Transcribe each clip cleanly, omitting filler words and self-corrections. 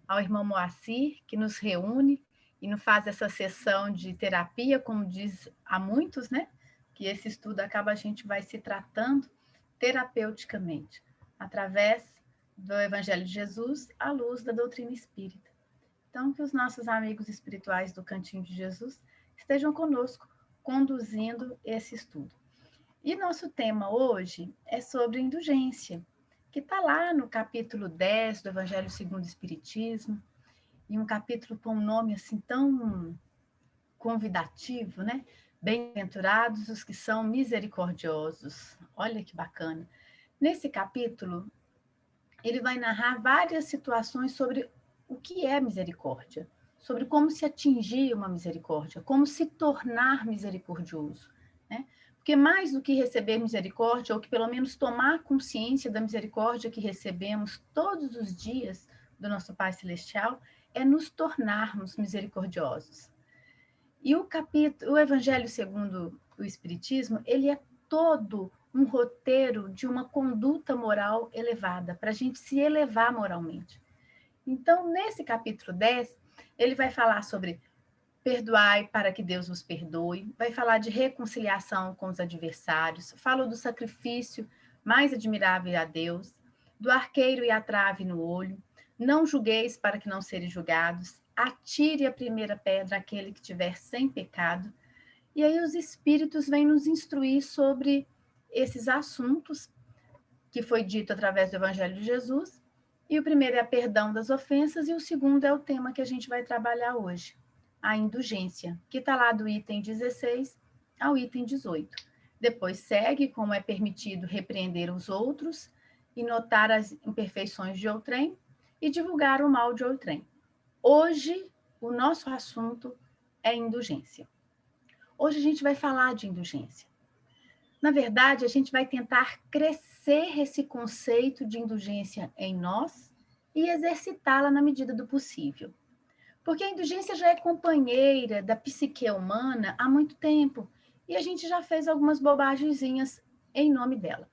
ao irmão Moacir, que nos reúne e nos faz essa sessão de terapia, como diz a muitos, né? Que esse estudo acaba a gente vai se tratando terapeuticamente, através do Evangelho de Jesus, à luz da doutrina espírita. Então, que os nossos amigos espirituais do Cantinho de Jesus estejam conosco, conduzindo esse estudo. E nosso tema hoje é sobre indulgência, que está lá no capítulo 10 do Evangelho segundo o Espiritismo, e um capítulo com um nome assim tão convidativo, né? Bem-aventurados os que são misericordiosos. Olha que bacana. Nesse capítulo, ele vai narrar várias situações sobre o que é misericórdia, sobre como se atingir uma misericórdia, como se tornar misericordioso, né? Porque mais do que receber misericórdia, ou que pelo menos tomar consciência da misericórdia que recebemos todos os dias do nosso Pai Celestial, é nos tornarmos misericordiosos. E o Evangelho segundo o Espiritismo, ele é todo um roteiro de uma conduta moral elevada, para a gente se elevar moralmente. Então, nesse capítulo 10, ele vai falar sobre perdoai para que Deus vos perdoe, vai falar de reconciliação com os adversários, fala do sacrifício mais admirável a Deus, do arqueiro e a trave no olho, não julgueis para que não serem julgados, atire a primeira pedra aquele que tiver sem pecado. E aí os espíritos vêm nos instruir sobre esses assuntos que foi dito através do Evangelho de Jesus. E o primeiro é a perdão das ofensas e o segundo é o tema que a gente vai trabalhar hoje, a indulgência, que está lá do item 16 ao item 18. Depois segue como é permitido repreender os outros e notar as imperfeições de outrem e divulgar o mal de outrem. Hoje, o nosso assunto é indulgência. Hoje a gente vai falar de indulgência. Na verdade, a gente vai tentar crescer esse conceito de indulgência em nós e exercitá-la na medida do possível. Porque a indulgência já é companheira da psique humana há muito tempo e a gente já fez algumas bobagenzinhas em nome dela,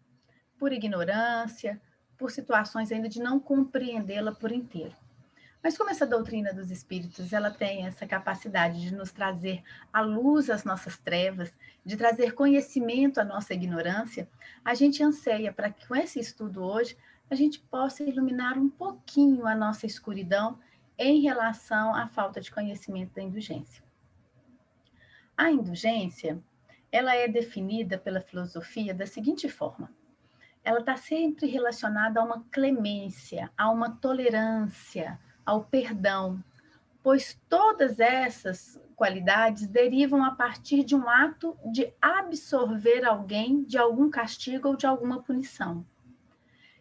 por ignorância, por situações ainda de não compreendê-la por inteiro. Mas como essa doutrina dos espíritos, ela tem essa capacidade de nos trazer à luz as nossas trevas, de trazer conhecimento à nossa ignorância, a gente anseia para que com esse estudo hoje a gente possa iluminar um pouquinho a nossa escuridão em relação à falta de conhecimento da indulgência. A indulgência, ela é definida pela filosofia da seguinte forma: ela está sempre relacionada a uma clemência, a uma tolerância, ao perdão, pois todas essas qualidades derivam a partir de um ato de absorver alguém de algum castigo ou de alguma punição.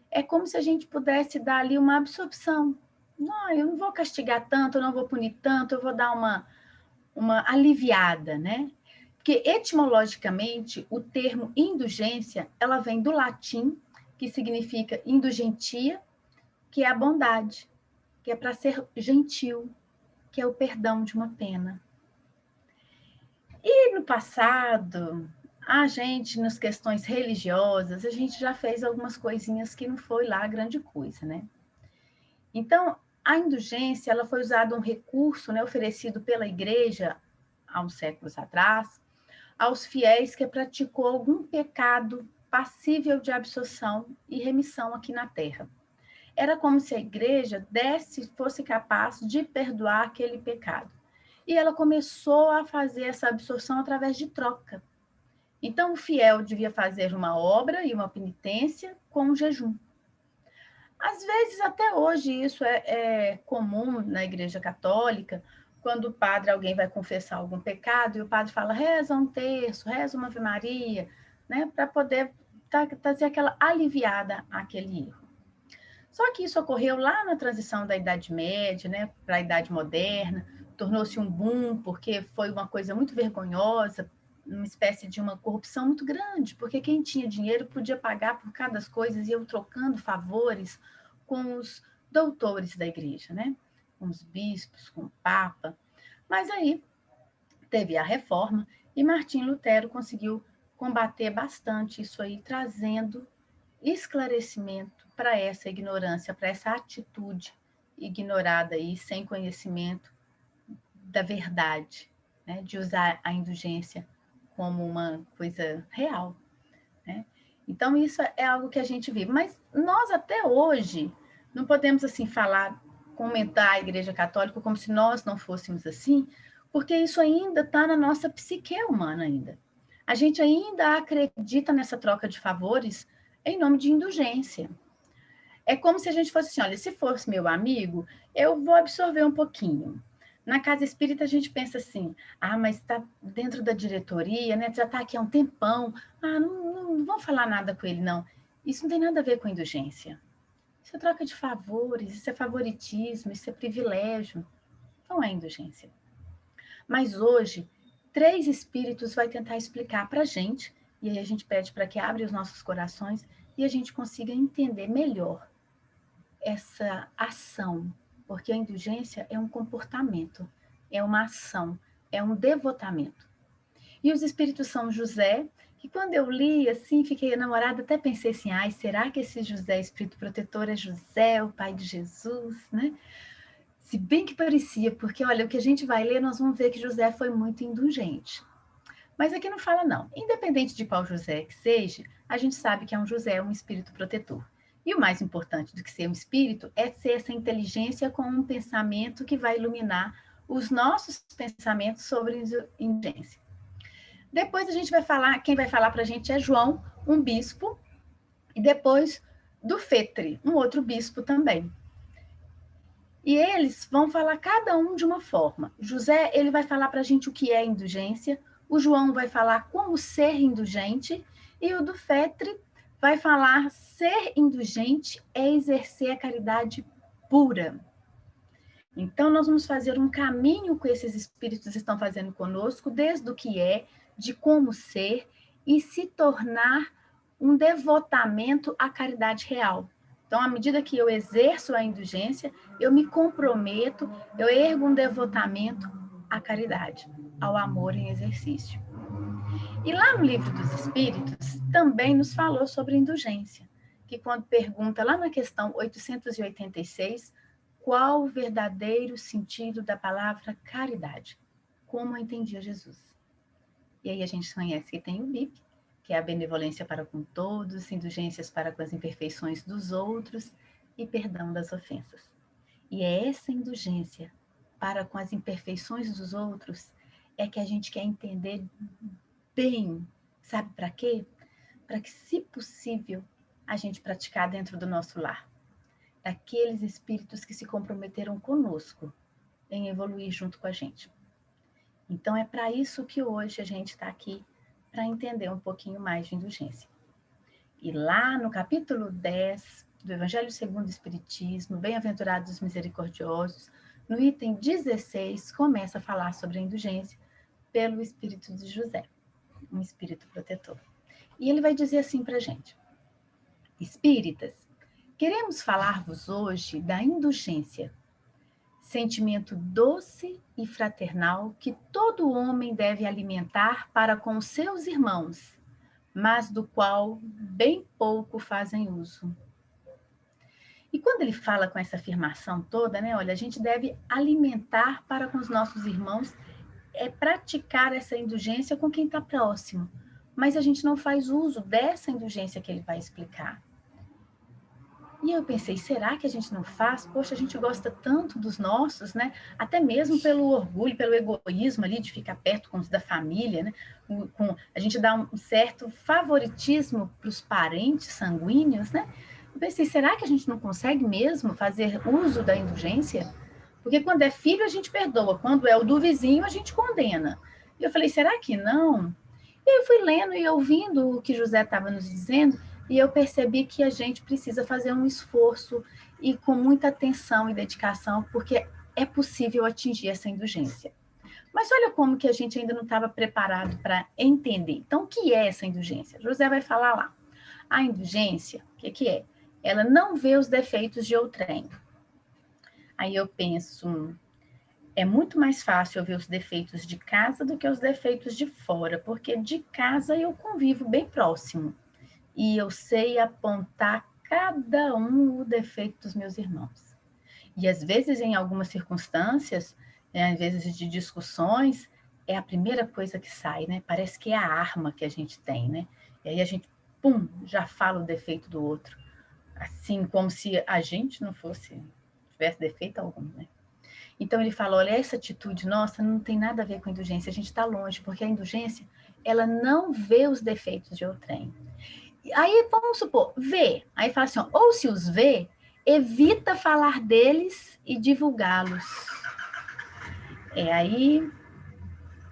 É como se a gente pudesse dar ali uma absorção. Não, eu não vou castigar tanto, eu não vou punir tanto, eu vou dar uma aliviada, né? Porque etimologicamente o termo indulgência, ela vem do latim, que significa indulgentia, que é a bondade, que é para ser gentil, que é o perdão de uma pena. E no passado, a gente, nas questões religiosas, a gente já fez algumas coisinhas que não foi lá grande coisa, né? Então, a indulgência, ela foi usada um recurso, né, oferecido pela igreja há uns séculos atrás, aos fiéis que praticou algum pecado passível de absorção e remissão aqui na Terra. Era como se a igreja fosse capaz de perdoar aquele pecado. E ela começou a fazer essa absorção através de troca. Então, o fiel devia fazer uma obra e uma penitência com um jejum. Às vezes, até hoje, isso é comum na Igreja Católica, quando o padre, alguém vai confessar algum pecado, e o padre fala, reza um terço, reza uma Ave Maria, né, para poder trazer aquela aliviada àquele erro. Só que isso ocorreu lá na transição da Idade Média, né, para a Idade Moderna, tornou-se um boom, porque foi uma coisa muito vergonhosa, uma espécie de uma corrupção muito grande, porque quem tinha dinheiro podia pagar por cada coisa e ia trocando favores com os doutores da igreja, né? Com os bispos, com o Papa. Mas aí teve a reforma e Martim Lutero conseguiu combater bastante isso aí, trazendo esclarecimento para essa ignorância, para essa atitude ignorada aí, sem conhecimento da verdade, né? De usar a indulgência como uma coisa real, né? Então, isso é algo que a gente vive. Mas nós, até hoje, não podemos, assim, falar, comentar a Igreja Católica como se nós não fôssemos assim, porque isso ainda está na nossa psique humana ainda. A gente ainda acredita nessa troca de favores em nome de indulgência. É como se a gente fosse assim, olha, se fosse meu amigo, eu vou absorver um pouquinho. Na casa espírita a gente pensa assim, mas está dentro da diretoria, né? Já está aqui há um tempão, não vão falar nada com ele, não. Isso não tem nada a ver com indulgência. Isso é troca de favores, isso é favoritismo, isso é privilégio. Não é indulgência. Mas hoje, 3 espíritos vai tentar explicar para a gente, e aí a gente pede para que abra os nossos corações e a gente consiga entender melhor essa ação, porque a indulgência é um comportamento, é uma ação, é um devotamento. E os espíritos São José, que quando eu li, assim, fiquei enamorada, até pensei assim, será que esse José, espírito protetor, é José, o pai de Jesus, né? Se bem que parecia, porque, olha, o que a gente vai ler, nós vamos ver que José foi muito indulgente. Mas aqui não fala, não. Independente de qual José que seja, a gente sabe que é um José, um espírito protetor. E o mais importante do que ser um espírito é ser essa inteligência com um pensamento que vai iluminar os nossos pensamentos sobre indulgência. Depois a gente vai falar, quem vai falar para a gente é João, um bispo, e depois do Fetre, um outro bispo também. E eles vão falar cada um de uma forma. José, ele vai falar para a gente o que é indulgência, o João vai falar como ser indulgente, e o do Fetre vai falar ser indulgente é exercer a caridade pura. Então, nós vamos fazer um caminho que esses espíritos estão fazendo conosco, desde o que é, de como ser, e se tornar um devotamento à caridade real. Então, à medida que eu exerço a indulgência, eu me comprometo, eu ergo um devotamento à caridade, ao amor em exercício. E lá no Livro dos Espíritos, também nos falou sobre indulgência, que quando pergunta lá na questão 886, qual o verdadeiro sentido da palavra caridade? Como entendia Jesus? E aí a gente conhece que tem o BIP, que é a benevolência para com todos, indulgências para com as imperfeições dos outros e perdão das ofensas. E é essa indulgência para com as imperfeições dos outros é que a gente quer entender bem. Sabe para quê? Para que, se possível, a gente praticar dentro do nosso lar. Daqueles espíritos que se comprometeram conosco em evoluir junto com a gente. Então, é para isso que hoje a gente está aqui, para entender um pouquinho mais de indulgência. E lá no capítulo 10 do Evangelho segundo o Espiritismo, Bem-aventurados os misericordiosos, no item 16, começa a falar sobre a indulgência pelo espírito de José, um espírito protetor. E ele vai dizer assim para a gente: espíritas, queremos falar-vos hoje da indulgência, sentimento doce e fraternal que todo homem deve alimentar para com seus irmãos, mas do qual bem pouco fazem uso. E quando ele fala com essa afirmação toda, né? Olha, a gente deve alimentar para com os nossos irmãos, é praticar essa indulgência com quem está próximo. Mas a gente não faz uso dessa indulgência que ele vai explicar. E eu pensei, será que a gente não faz? Poxa, a gente gosta tanto dos nossos, né? Até mesmo pelo orgulho, pelo egoísmo ali de ficar perto com os da família, né? A gente dá um certo favoritismo para os parentes sanguíneos, né? Eu pensei, será que a gente não consegue mesmo fazer uso da indulgência? Porque quando é filho a gente perdoa, quando é o do vizinho a gente condena. E eu falei, será que não? E eu fui lendo e ouvindo o que José estava nos dizendo, e eu percebi que a gente precisa fazer um esforço e com muita atenção e dedicação, porque é possível atingir essa indulgência. Mas olha como que a gente ainda não estava preparado para entender. Então, o que é essa indulgência? José vai falar lá. A indulgência, o que é? Ela não vê os defeitos de outrem. Aí eu penso, é muito mais fácil eu ver os defeitos de casa do que os defeitos de fora, porque de casa eu convivo bem próximo. E eu sei apontar cada um o defeito dos meus irmãos. E às vezes, em algumas circunstâncias, às vezes de discussões, é a primeira coisa que sai, né? Parece que é a arma que a gente tem, né? E aí a gente, pum, já fala o defeito do outro. Assim, como se a gente não tivesse defeito algum, né? Então ele fala, olha, essa atitude nossa não tem nada a ver com indulgência, a gente está longe, porque a indulgência, ela não vê os defeitos de outrem. Aí, vamos supor, vê. Aí fala assim, ó, ou se os vê, evita falar deles e divulgá-los. Aí,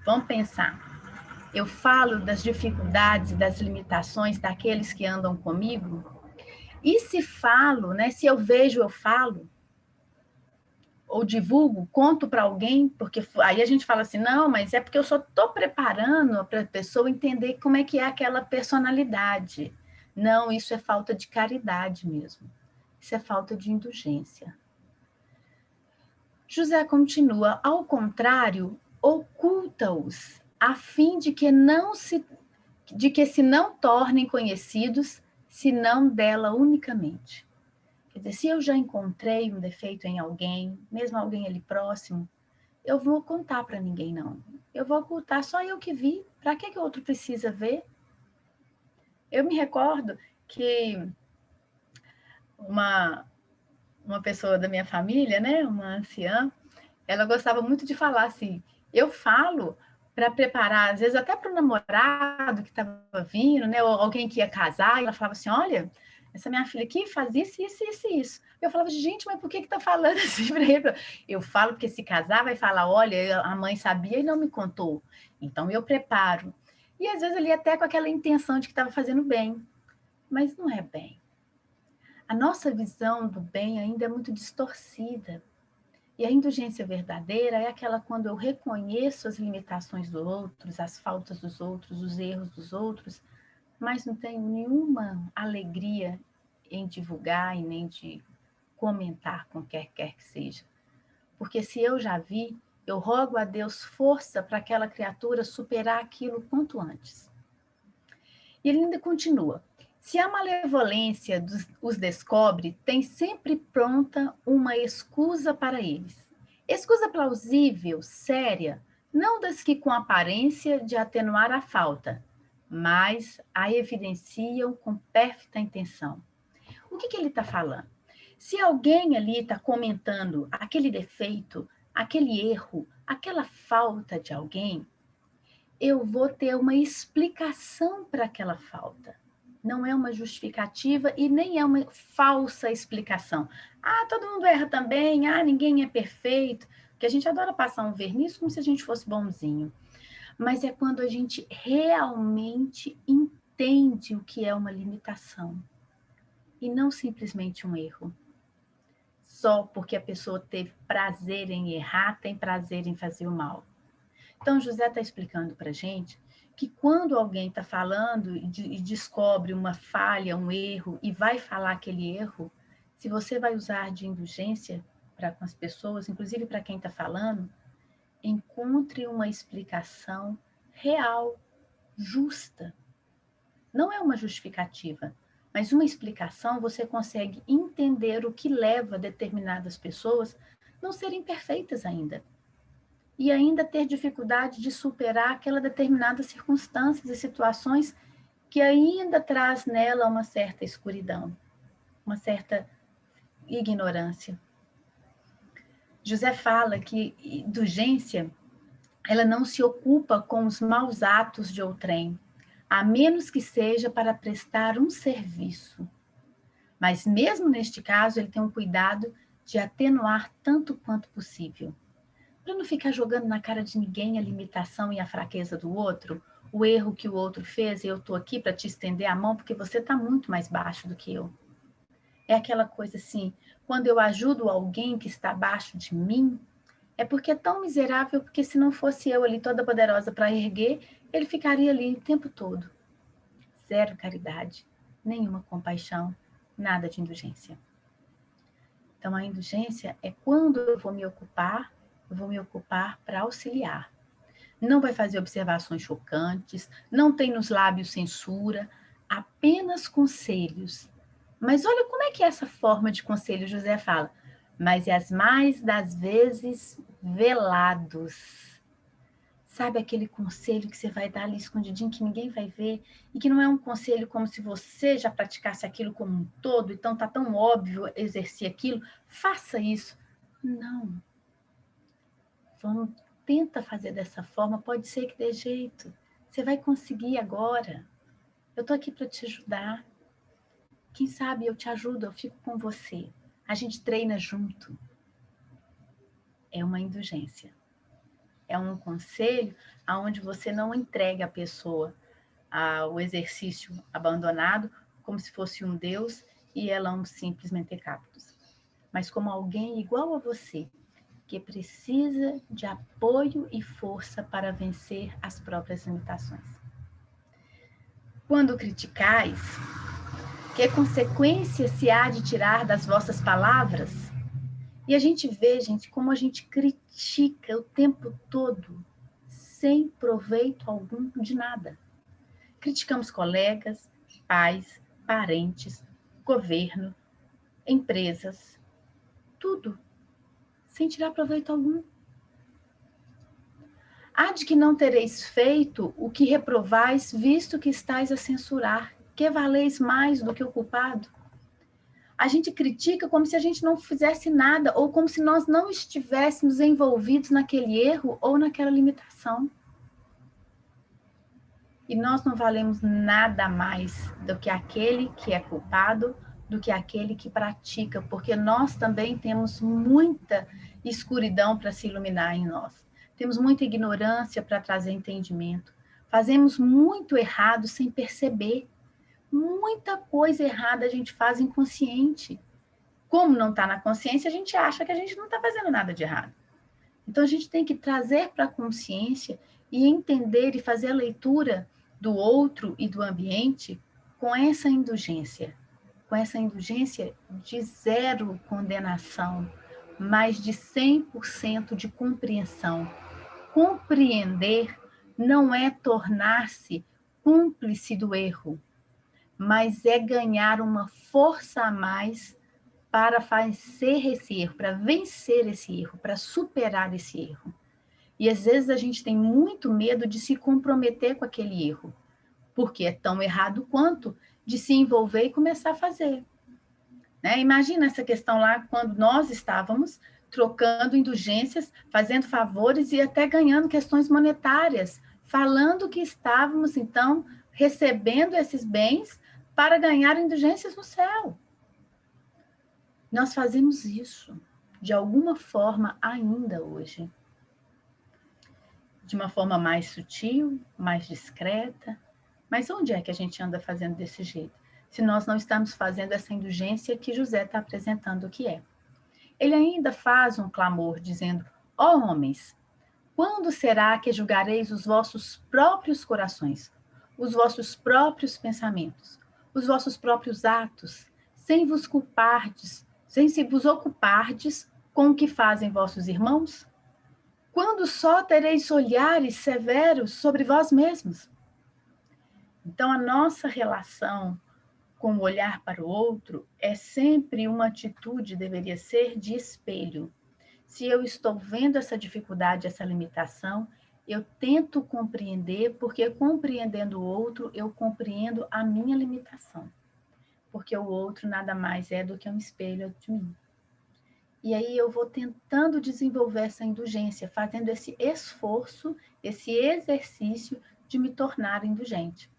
vamos pensar. Eu falo das dificuldades e das limitações daqueles que andam comigo, e se falo, né? Se eu vejo, eu falo, ou divulgo, conto para alguém, porque aí a gente fala assim, não, mas é porque eu só estou preparando para a pessoa entender como é que é aquela personalidade. Não, isso é falta de caridade mesmo. Isso é falta de indulgência. José continua, ao contrário, oculta-os, a fim de que se não tornem conhecidos, senão dela unicamente. Quer dizer, se eu já encontrei um defeito em alguém, mesmo alguém ali próximo, eu vou contar para ninguém, não. Eu vou ocultar, só eu que vi. Para que o outro precisa ver? Eu me recordo que uma pessoa da minha família, né, uma anciã, ela gostava muito de falar assim, eu falo para preparar, às vezes até para o namorado que estava vindo, né, ou alguém que ia casar, e ela falava assim, olha, essa minha filha aqui faz isso, isso, isso, isso. Eu falava, gente, mas por que está falando assim para ele? Eu falo porque se casar vai falar, olha, a mãe sabia e não me contou. Então eu preparo. E às vezes ele até com aquela intenção de que estava fazendo bem, mas não é bem. A nossa visão do bem ainda é muito distorcida. E a indulgência verdadeira é aquela quando eu reconheço as limitações dos outros, as faltas dos outros, os erros dos outros, mas não tenho nenhuma alegria em divulgar e nem de comentar com quem quer que seja. Porque se eu já vi, eu rogo a Deus força para aquela criatura superar aquilo quanto antes. E ele ainda continua. Se a malevolência os descobre, tem sempre pronta uma escusa para eles. Escusa plausível, séria, não das que com aparência de atenuar a falta, mas a evidenciam com pérfida intenção. O que ele está falando? Se alguém ali está comentando aquele defeito, aquele erro, aquela falta de alguém, eu vou ter uma explicação para aquela falta. Não é uma justificativa e nem é uma falsa explicação. Ah, todo mundo erra também, ah, ninguém é perfeito. Porque a gente adora passar um verniz como se a gente fosse bonzinho. Mas é quando a gente realmente entende o que é uma limitação e não simplesmente um erro. Só porque a pessoa teve prazer em errar, tem prazer em fazer o mal. Então, José está explicando para a gente que quando alguém está falando e descobre uma falha, um erro, e vai falar aquele erro, se você vai usar de indulgência para com as pessoas, inclusive para quem está falando, encontre uma explicação real, justa. Não é uma justificativa, mas uma explicação você consegue entender o que leva determinadas pessoas não serem perfeitas ainda. E ainda ter dificuldade de superar aquela determinadas circunstâncias e situações que ainda traz nela uma certa escuridão, uma certa ignorância. José fala que indulgência, ela não se ocupa com os maus atos de outrem, a menos que seja para prestar um serviço. Mas mesmo neste caso, ele tem um cuidado de atenuar tanto quanto possível. Para não ficar jogando na cara de ninguém a limitação e a fraqueza do outro, o erro que o outro fez, e eu estou aqui para te estender a mão porque você está muito mais baixo do que eu. É aquela coisa assim, quando eu ajudo alguém que está abaixo de mim, é porque é tão miserável, porque se não fosse eu ali toda poderosa para erguer, ele ficaria ali o tempo todo. Zero caridade, nenhuma compaixão, nada de indulgência. Então, a indulgência é quando eu vou me ocupar para auxiliar. Não vai fazer observações chocantes, não tem nos lábios censura, apenas conselhos. Mas olha como é que é essa forma de conselho, José fala. mas as mais das vezes velados. Sabe aquele conselho que você vai dar ali escondidinho, que ninguém vai ver, e que não é um conselho como se você já praticasse aquilo como um todo, então tá tão óbvio exercer aquilo, faça isso. Não. Vamos, tenta fazer dessa forma, pode ser que dê jeito. Você vai conseguir agora. Eu tô aqui para te ajudar. Quem sabe eu te ajudo, eu fico com você. A gente treina junto. É uma indulgência. É um conselho aonde você não entrega a pessoa ao exercício abandonado como se fosse um Deus e ela um simples mentecaptos, mas como alguém igual a você, que precisa de apoio e força para vencer as próprias limitações. Quando criticais, que consequência se há de tirar das vossas palavras? E a gente vê, gente, como a gente critica o tempo todo, sem proveito algum de nada. Criticamos colegas, pais, parentes, governo, empresas, tudo, sem tirar proveito algum. Há de que não tereis feito o que reprovais, visto que estáis a censurar, que valeis mais do que o culpado. A gente critica como se a gente não fizesse nada, ou como se nós não estivéssemos envolvidos naquele erro ou naquela limitação. E nós não valemos nada mais do que aquele que é culpado, do que aquele que pratica, porque nós também temos muita escuridão para se iluminar em nós. Temos muita ignorância para trazer entendimento. Fazemos muito errado sem perceber. Muita coisa errada a gente faz inconsciente. Como não está na consciência, a gente acha que a gente não está fazendo nada de errado. Então, a gente tem que trazer para a consciência e entender e fazer a leitura do outro e do ambiente com essa indulgência de zero condenação, mas de 100% de compreensão. Compreender não é tornar-se cúmplice do erro, mas é ganhar uma força a mais para fazer esse erro, para vencer esse erro, para superar esse erro. E às vezes a gente tem muito medo de se comprometer com aquele erro, porque é tão errado quanto de se envolver e começar a fazer. Né? Imagina essa questão lá, quando nós estávamos trocando indulgências, fazendo favores e até ganhando questões monetárias, falando que estávamos, então, recebendo esses bens para ganhar indulgências no céu. Nós fazemos isso, de alguma forma, ainda hoje. De uma forma mais sutil, mais discreta. Mas onde é que a gente anda fazendo desse jeito? Se nós não estamos fazendo essa indulgência que José está apresentando que é. Ele ainda faz um clamor, dizendo: ó homens, quando será que julgareis os vossos próprios corações, os vossos próprios pensamentos, os vossos próprios atos, sem vos culpardes, sem se vos ocupardes com o que fazem vossos irmãos? Quando só tereis olhares severos sobre vós mesmos? Então, a nossa relação com o olhar para o outro é sempre uma atitude, deveria ser, de espelho. Se eu estou vendo essa dificuldade, essa limitação, eu tento compreender, porque compreendendo o outro, eu compreendo a minha limitação. Porque o outro nada mais é do que um espelho de mim. E aí eu vou tentando desenvolver essa indulgência, fazendo esse esforço, esse exercício de me tornar indulgente.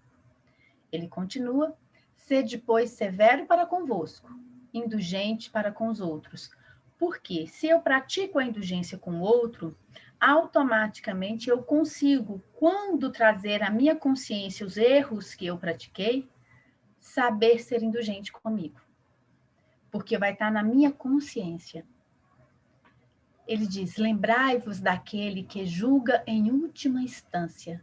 Ele continua: sede, pois, severo para convosco, indulgente para com os outros. Porque se eu pratico a indulgência com o outro, automaticamente eu consigo, quando trazer à minha consciência os erros que eu pratiquei, saber ser indulgente comigo. Porque vai estar na minha consciência. Ele diz: lembrai-vos daquele que julga em última instância,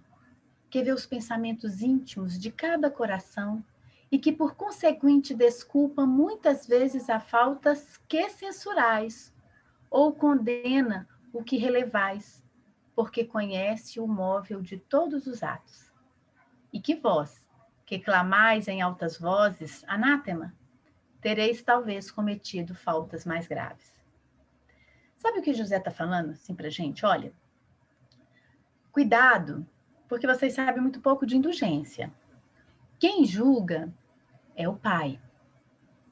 que vê os pensamentos íntimos de cada coração e que, por conseguinte, desculpa muitas vezes a faltas que censurais ou condena o que relevais, porque conhece o móvel de todos os atos. E que vós, que clamais em altas vozes, anátema, tereis talvez cometido faltas mais graves. Sabe o que José está falando assim para a gente? Olha, cuidado, porque vocês sabem muito pouco de indulgência. Quem julga é o Pai,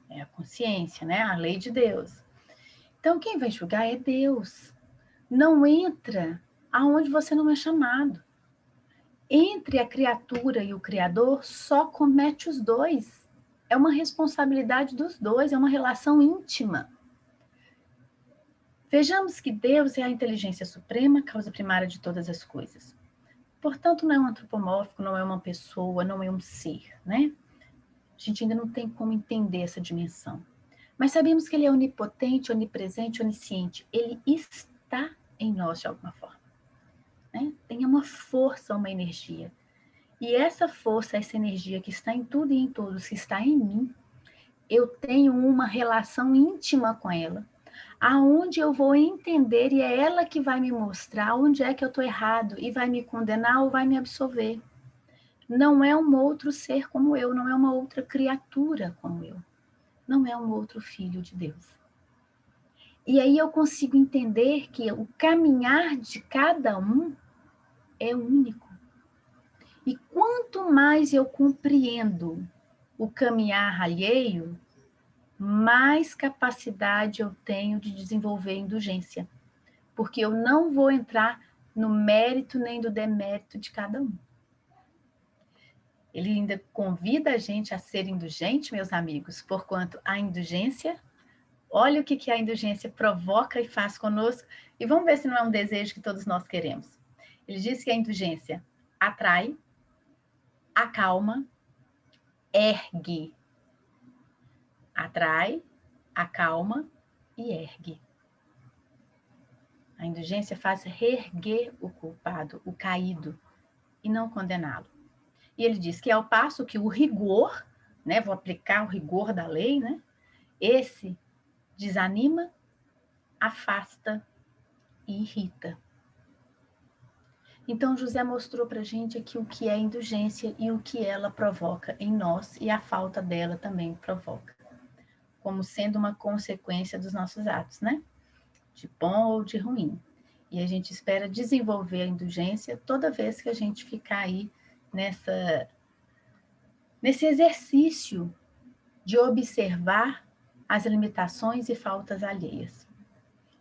é a consciência, né? A lei de Deus. Então, quem vai julgar é Deus. Não entra aonde você não é chamado. Entre a criatura e o Criador, só comete os dois. É uma responsabilidade dos dois, é uma relação íntima. Vejamos que Deus é a inteligência suprema, causa primária de todas as coisas. Portanto, não é um antropomórfico, não é uma pessoa, não é um ser, né? A gente ainda não tem como entender essa dimensão. Mas sabemos que ele é onipotente, onipresente, onisciente. Ele está em nós de alguma forma, né? Tem uma força, uma energia. E essa força, essa energia que está em tudo e em todos, que está em mim, eu tenho uma relação íntima com ela, aonde eu vou entender e é ela que vai me mostrar onde é que eu estou errado e vai me condenar ou vai me absolver. Não é um outro ser como eu, não é uma outra criatura como eu, não é um outro filho de Deus. E aí eu consigo entender que o caminhar de cada um é único. E quanto mais eu compreendo o caminhar alheio, mais capacidade eu tenho de desenvolver indulgência. Porque eu não vou entrar no mérito nem do demérito de cada um. Ele ainda convida a gente a ser indulgente, meus amigos, porquanto a indulgência, olha o que a indulgência provoca e faz conosco, e vamos ver se não é um desejo que todos nós queremos. Ele diz que a indulgência atrai, acalma, ergue. Atrai, acalma e ergue. A indulgência faz reerguer o culpado, o caído, e não condená-lo. E ele diz que ao passo que o rigor, né, vou aplicar o rigor da lei, né, esse desanima, afasta e irrita. Então, José mostrou para a gente aqui o que é indulgência e o que ela provoca em nós e a falta dela também provoca, como sendo uma consequência dos nossos atos, né? De bom ou de ruim. E a gente espera desenvolver a indulgência toda vez que a gente ficar aí nesse exercício de observar as limitações e faltas alheias.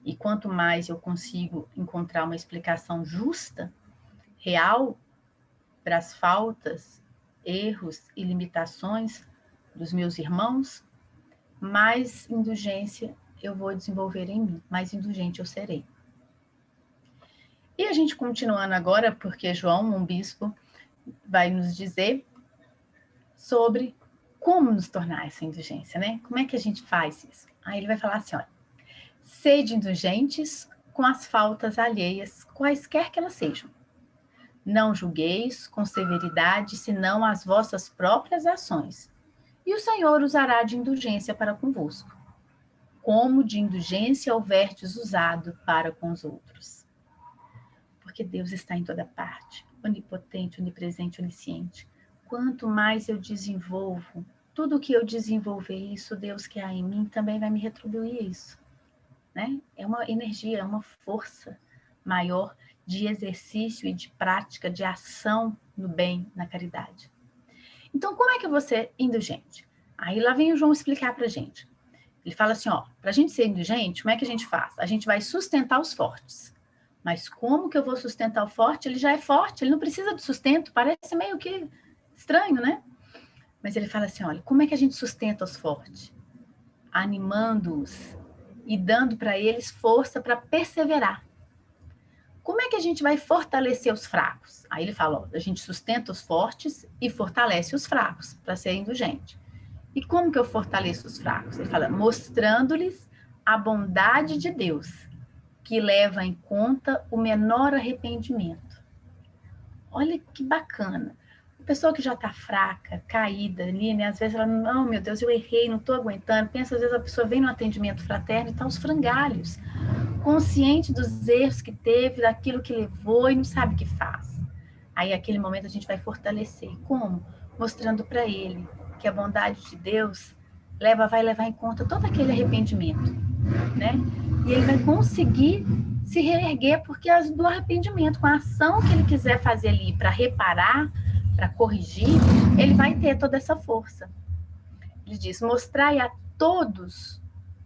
E quanto mais eu consigo encontrar uma explicação justa, real, para as faltas, erros e limitações dos meus irmãos, mais indulgência eu vou desenvolver em mim, mais indulgente eu serei. E a gente continuando agora, porque João, um bispo, vai nos dizer sobre como nos tornar essa indulgência, né? Como é que a gente faz isso? Aí ele vai falar assim, olha, sede indulgentes com as faltas alheias, quaisquer que elas sejam. Não julgueis com severidade, senão as vossas próprias ações. E o Senhor usará de indulgência para convosco, como de indulgência houverdes usado para com os outros. Porque Deus está em toda parte, onipotente, onipresente, onisciente. Quanto mais eu desenvolvo, tudo que eu desenvolver isso, Deus que há em mim também vai me retribuir isso. Né? É uma energia, é uma força maior de exercício e de prática, de ação no bem, na caridade. Então, como é que eu vou ser indulgente? Aí lá vem o João explicar para a gente. Ele fala assim, ó, para a gente ser indulgente, como é que a gente faz? A gente vai sustentar os fortes. Mas como que eu vou sustentar o forte? Ele já é forte, ele não precisa de sustento, parece meio que estranho, né? Mas ele fala assim, olha, como é que a gente sustenta os fortes? Animando-os e dando para eles força para perseverar. Como é que a gente vai fortalecer os fracos? Aí ele fala, ó, a gente sustenta os fortes e fortalece os fracos, para ser indulgente. E como que eu fortaleço os fracos? Ele fala, mostrando-lhes a bondade de Deus, que leva em conta o menor arrependimento. Olha que bacana. A pessoa que já está fraca, caída ali, né? Às vezes ela, não, meu Deus, eu errei, não estou aguentando. Pensa, às vezes a pessoa vem no atendimento fraterno e está aos frangalhos, consciente dos erros que teve, daquilo que levou e não sabe o que faz. Aí, naquele momento, a gente vai fortalecer. Como? Mostrando para ele que a bondade de Deus vai levar em conta todo aquele arrependimento, né? e ele vai conseguir se reerguer, porque do arrependimento, com a ação que ele quiser fazer ali para reparar, para corrigir, ele vai ter toda essa força. Ele diz: mostrai a todos,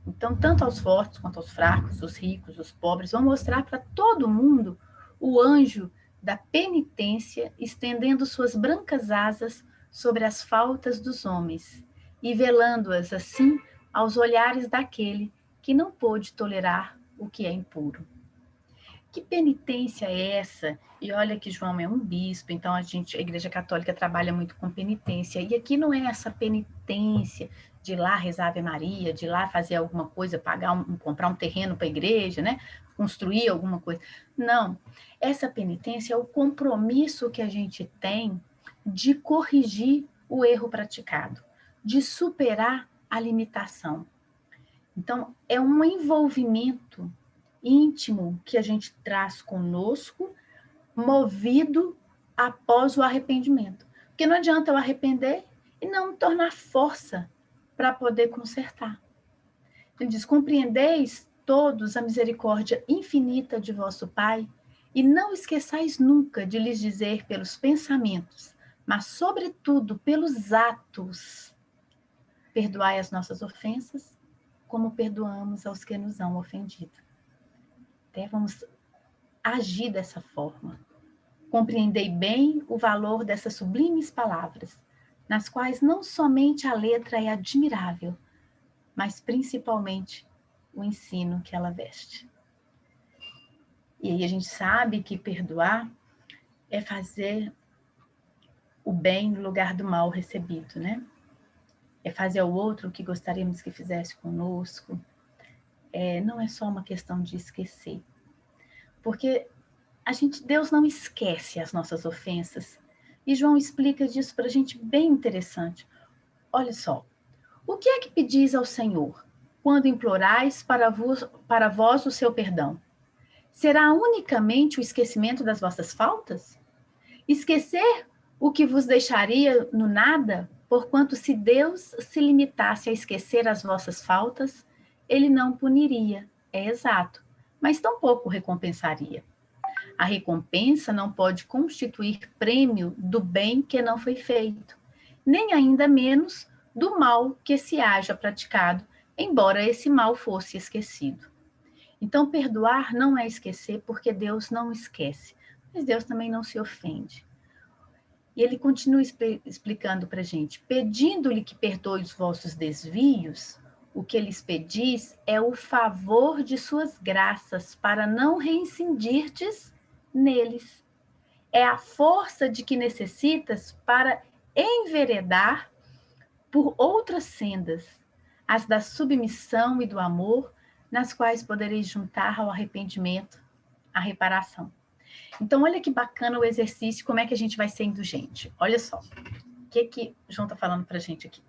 então tanto aos fortes quanto aos fracos, os ricos, os pobres, vão mostrar para todo mundo o anjo da penitência estendendo suas brancas asas sobre as faltas dos homens e velando-as assim aos olhares daquele que não pôde tolerar o que é impuro. Que penitência é essa? E olha que João é um bispo, então a Igreja Católica trabalha muito com penitência. E aqui não é essa penitência de ir lá rezar Ave Maria, de ir lá fazer alguma coisa, comprar um terreno para a igreja, né? Construir alguma coisa. Não. Essa penitência é o compromisso que a gente tem de corrigir o erro praticado, de superar a limitação. Então, é um envolvimento íntimo que a gente traz conosco, movido após o arrependimento. Porque não adianta eu arrepender e não tornar força para poder consertar. Ele diz: compreendeis todos a misericórdia infinita de vosso Pai, e não esqueçais nunca de lhes dizer pelos pensamentos, mas sobretudo pelos atos, perdoai as nossas ofensas, como perdoamos aos que nos hão ofendido. Vamos agir dessa forma. Compreendei bem o valor dessas sublimes palavras, nas quais não somente a letra é admirável, mas principalmente o ensino que ela veste. E aí a gente sabe que perdoar é fazer o bem no lugar do mal recebido, né? É fazer ao outro o que gostaríamos que fizesse conosco. Não é só uma questão de esquecer. Porque Deus não esquece as nossas ofensas. E João explica disso para a gente bem interessante. Olha só, o que é que pedis ao Senhor quando implorais para vós o seu perdão? Será unicamente o esquecimento das vossas faltas? Esquecer o que vos deixaria no nada? Porquanto se Deus se limitasse a esquecer as vossas faltas, ele não puniria, é exato, mas tampouco recompensaria. A recompensa não pode constituir prêmio do bem que não foi feito, nem ainda menos do mal que se haja praticado, embora esse mal fosse esquecido. Então, perdoar não é esquecer, porque Deus não esquece, mas Deus também não se ofende. E ele continua explicando para a gente: pedindo-lhe que perdoe os vossos desvios, o que lhes pedis é o favor de suas graças, para não reincindirdes neles. É a força de que necessitas para enveredar por outras sendas, as da submissão e do amor, nas quais podereis juntar ao arrependimento a reparação. Então, olha que bacana o exercício, como é que a gente vai ser indulgente. Olha só, o que João está falando para a gente aqui.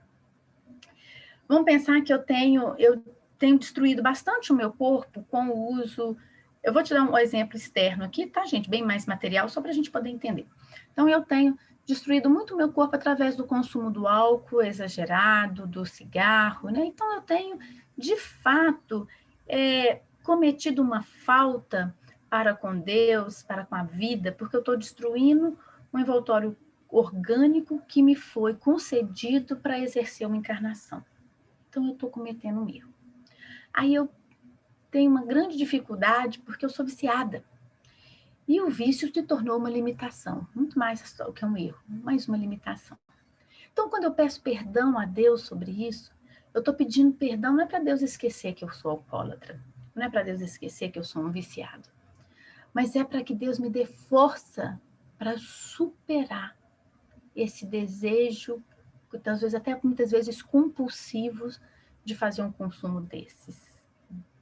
Vamos pensar que eu tenho destruído bastante o meu corpo com o uso. Eu vou te dar um exemplo externo aqui, tá, gente? Bem mais material, só para a gente poder entender. Então, eu tenho destruído muito o meu corpo através do consumo do álcool exagerado, do cigarro, né? Então, eu tenho, de fato, cometido uma falta para com Deus, para com a vida, porque eu estou destruindo um envoltório orgânico que me foi concedido para exercer uma encarnação. Então, eu estou cometendo um erro. Aí eu tenho uma grande dificuldade porque eu sou viciada. E o vício se tornou uma limitação, muito mais do que um erro, mais uma limitação. Então, quando eu peço perdão a Deus sobre isso, eu estou pedindo perdão não é para Deus esquecer que eu sou alcoólatra, não é para Deus esquecer que eu sou um viciado, mas é para que Deus me dê força para superar esse desejo, muitas vezes compulsivos, de fazer um consumo desses,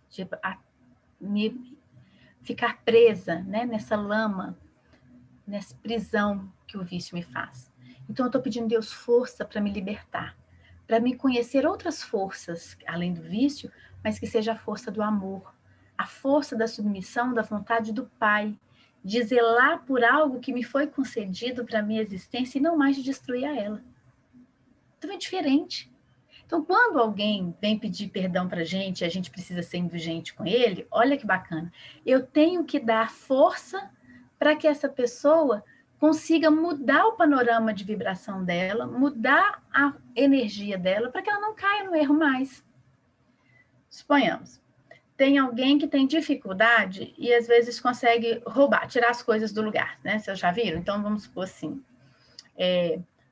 de ficar presa, né, nessa lama, nessa prisão que o vício me faz. Então, eu estou pedindo a Deus força para me libertar, para me conhecer outras forças, além do vício, mas que seja a força do amor, a força da submissão, da vontade do Pai, de zelar por algo que me foi concedido para a minha existência e não mais de destruir a ela. Então, é diferente. Então, quando alguém vem pedir perdão para a gente precisa ser indulgente com ele, olha que bacana. Eu tenho que dar força para que essa pessoa consiga mudar o panorama de vibração dela, mudar a energia dela, para que ela não caia no erro mais. Suponhamos, tem alguém que tem dificuldade e às vezes consegue roubar, tirar as coisas do lugar, né? Vocês já viram? Então, vamos supor assim,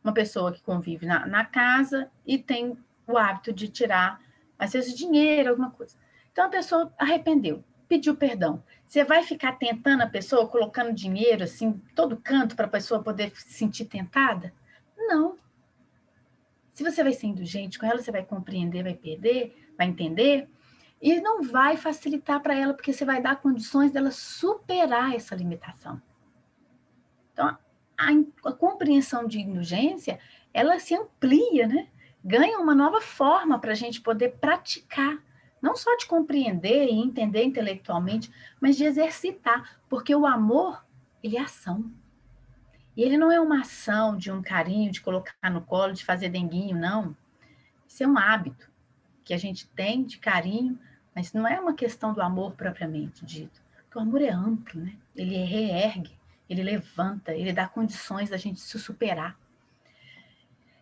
uma pessoa que convive na casa e tem o hábito de tirar, às vezes, dinheiro, alguma coisa. Então, a pessoa arrependeu, pediu perdão. Você vai ficar tentando a pessoa, colocando dinheiro, assim, todo canto, para a pessoa poder se sentir tentada? Não. Se você vai ser indulgente com ela, você vai compreender, vai perder, vai entender, e não vai facilitar para ela, porque você vai dar condições dela superar essa limitação. Então, a compreensão de indulgência, ela se amplia, né? Ganha uma nova forma para a gente poder praticar. Não só de compreender e entender intelectualmente, mas de exercitar. Porque o amor, ele é ação. E ele não é uma ação de um carinho, de colocar no colo, de fazer denguinho, não. Isso é um hábito que a gente tem de carinho, mas não é uma questão do amor propriamente dito. Porque o amor é amplo, né? Ele reergue, ele levanta, ele dá condições da gente se superar.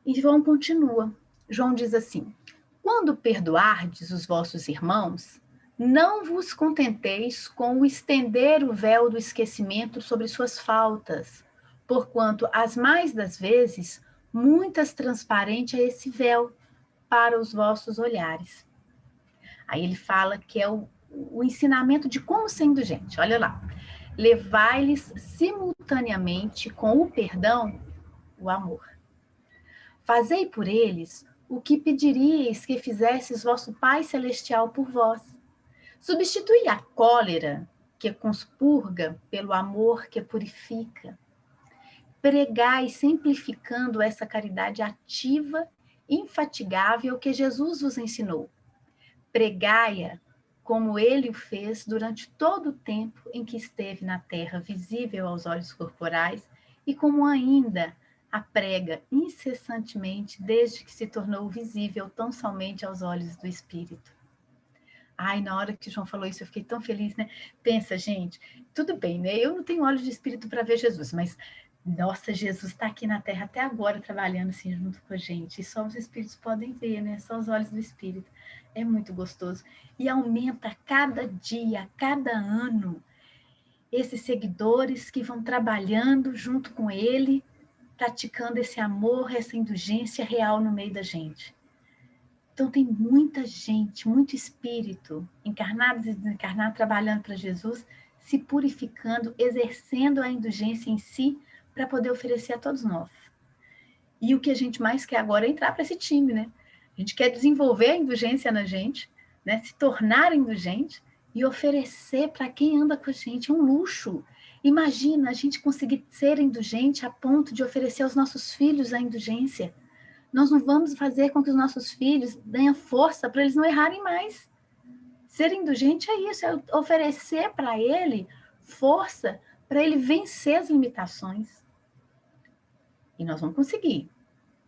E João continua. João diz assim: quando perdoardes os vossos irmãos, não vos contenteis com o estender o véu do esquecimento sobre suas faltas, porquanto as mais das vezes, muitas transparente é esse véu para os vossos olhares. Aí ele fala que é o ensinamento de como ser indulgente. Olha lá. Levai-lhes simultaneamente com o perdão o amor. Fazei por eles o que pediríeis que fizesses vosso Pai Celestial por vós. Substitui a cólera, que conspurga, pelo amor que purifica. Pregai simplificando essa caridade ativa, infatigável que Jesus vos ensinou. Pregai-a como ele o fez durante todo o tempo em que esteve na terra, visível aos olhos corporais, e como ainda a prega incessantemente desde que se tornou visível tão somente aos olhos do Espírito. Ai, na hora que o João falou isso, eu fiquei tão feliz, né? Pensa, gente, tudo bem, né? Eu não tenho olhos de Espírito para ver Jesus, mas, nossa, Jesus está aqui na Terra até agora, trabalhando assim junto com a gente. E só os Espíritos podem ver, né? Só os olhos do Espírito. É muito gostoso. E aumenta a cada dia, a cada ano, esses seguidores que vão trabalhando junto com ele, praticando esse amor, essa indulgência real no meio da gente. Então, tem muita gente, muito espírito, encarnados e desencarnados, trabalhando para Jesus, se purificando, exercendo a indulgência em si, para poder oferecer a todos nós. E o que a gente mais quer agora é entrar para esse time, né? A gente quer desenvolver a indulgência na gente, né? Se tornar indulgente e oferecer para quem anda com a gente. É um luxo. Imagina a gente conseguir ser indulgente a ponto de oferecer aos nossos filhos a indulgência. Nós não vamos fazer com que os nossos filhos tenham força para eles não errarem mais. Ser indulgente é isso, é oferecer para ele força para ele vencer as limitações. E nós vamos conseguir,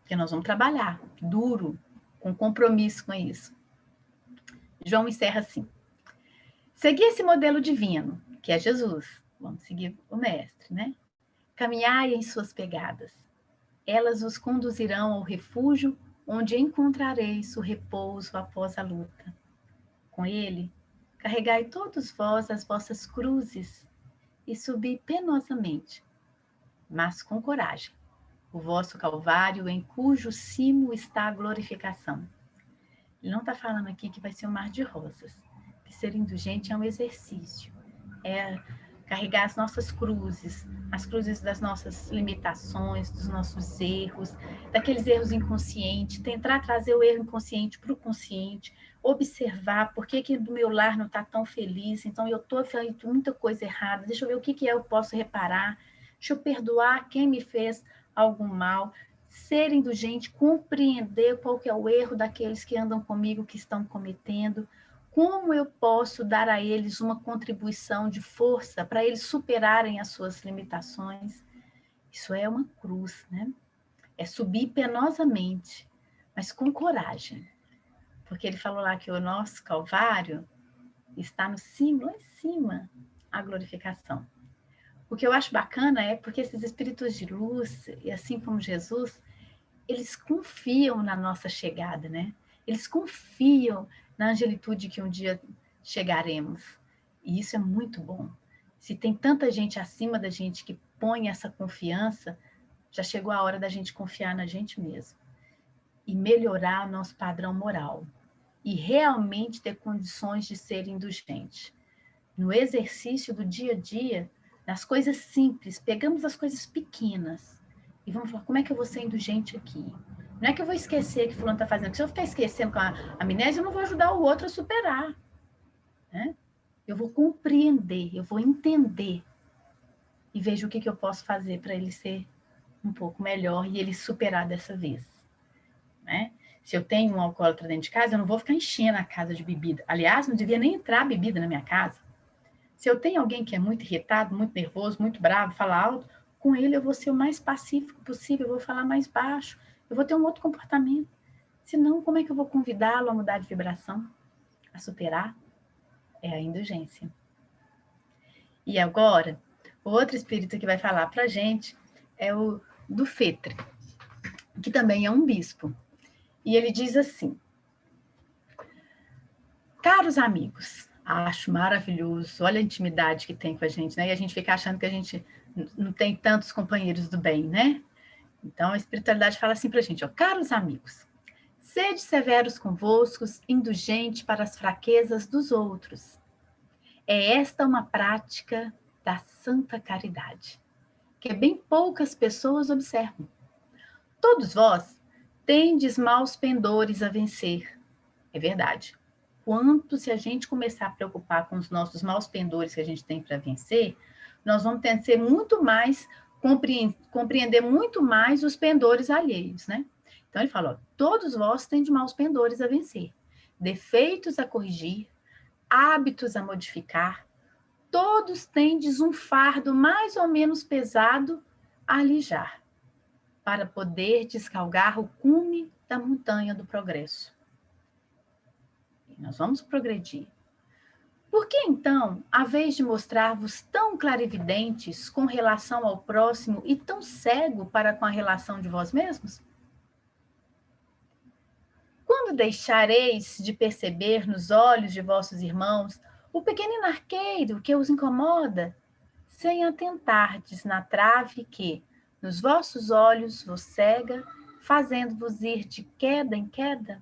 porque nós vamos trabalhar duro, com compromisso com isso. João encerra assim: seguir esse modelo divino, que é Jesus, vamos seguir o mestre, né? Caminhai em suas pegadas. Elas os conduzirão ao refúgio onde encontrareis o repouso após a luta. Com ele, carregai todos vós as vossas cruzes e subi penosamente, mas com coragem, o vosso calvário em cujo cimo está a glorificação. Ele não está falando aqui que vai ser um mar de rosas, que ser indulgente é um exercício, é carregar as nossas cruzes, as cruzes das nossas limitações, dos nossos erros, daqueles erros inconscientes, tentar trazer o erro inconsciente para o consciente, observar por que do meu lar não está tão feliz, então eu estou fazendo muita coisa errada, deixa eu ver o que eu posso reparar, deixa eu perdoar quem me fez algum mal, ser indulgente, compreender qual que é o erro daqueles que andam comigo, que estão cometendo, como eu posso dar a eles uma contribuição de força para eles superarem as suas limitações? Isso é uma cruz, né? É subir penosamente, mas com coragem. Porque ele falou lá que o nosso Calvário está no cimo, lá em cima, a glorificação. O que eu acho bacana é porque esses espíritos de luz, e assim como Jesus, eles confiam na nossa chegada, né? Eles confiam na angelitude que um dia chegaremos. E isso é muito bom. Se tem tanta gente acima da gente que põe essa confiança, já chegou a hora da gente confiar na gente mesmo e melhorar o nosso padrão moral e realmente ter condições de ser indulgente. No exercício do dia a dia, nas coisas simples, pegamos as coisas pequenas e vamos falar, como é que eu vou ser indulgente aqui? Não é que eu vou esquecer que fulano está fazendo, porque se eu ficar esquecendo com a amnésia, eu não vou ajudar o outro a superar. Né? Eu vou compreender, eu vou entender e vejo o que eu posso fazer para ele ser um pouco melhor e ele superar dessa vez. Né? Se eu tenho um alcoólatra dentro de casa, eu não vou ficar enchendo a casa de bebida. Aliás, não devia nem entrar bebida na minha casa. Se eu tenho alguém que é muito irritado, muito nervoso, muito bravo, fala alto, com ele eu vou ser o mais pacífico possível, eu vou falar mais baixo, eu vou ter um outro comportamento. Senão, como é que eu vou convidá-lo a mudar de vibração, a superar? É a indulgência. E agora, o outro espírito que vai falar para a gente é o do Fetre, que também é um bispo. E ele diz assim: caros amigos, acho maravilhoso, olha a intimidade que tem com a gente, né? E a gente fica achando que a gente não tem tantos companheiros do bem, né? Então, a espiritualidade fala assim pra gente, ó, caros amigos, sede severos convosco, indulgente para as fraquezas dos outros. É esta uma prática da santa caridade, que bem poucas pessoas observam. Todos vós tendes maus pendores a vencer. É verdade. Quanto se a gente começar a preocupar com os nossos maus pendores que a gente tem para vencer, nós vamos ter que ser muito mais, compreender muito mais os pendores alheios, né? Então ele fala, ó, todos vós tendes maus pendores a vencer, defeitos a corrigir, hábitos a modificar, todos tendes um fardo mais ou menos pesado a alijar, para poder descalgar o cume da montanha do progresso. E nós vamos progredir. Por que, então, a vez de mostrar-vos tão clarividentes com relação ao próximo e tão cego para com a relação de vós mesmos? Quando deixareis de perceber nos olhos de vossos irmãos o pequenino arqueiro que os incomoda, sem atentardes na trave que, nos vossos olhos, vos cega, fazendo-vos ir de queda em queda?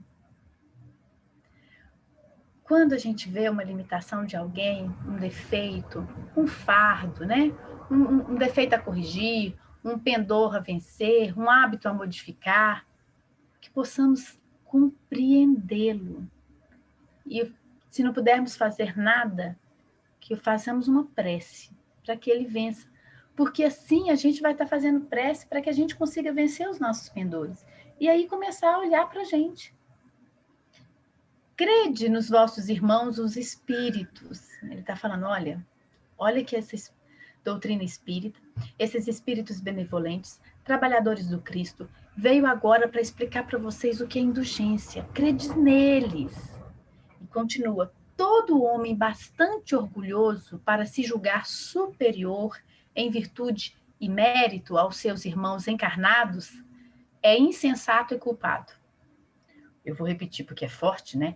Quando a gente vê uma limitação de alguém, um defeito, um fardo, né? Um defeito a corrigir, um pendor a vencer, um hábito a modificar, que possamos compreendê-lo. E se não pudermos fazer nada, que façamos uma prece para que ele vença. Porque assim a gente vai estar fazendo prece para que a gente consiga vencer os nossos pendores. E aí começar a olhar para a gente. Crede nos vossos irmãos os espíritos. Ele está falando, olha que essa doutrina espírita, esses espíritos benevolentes, trabalhadores do Cristo, veio agora para explicar para vocês o que é indulgência. Crede neles. E continua, todo homem bastante orgulhoso para se julgar superior em virtude e mérito aos seus irmãos encarnados é insensato e culpado. Eu vou repetir porque é forte, né?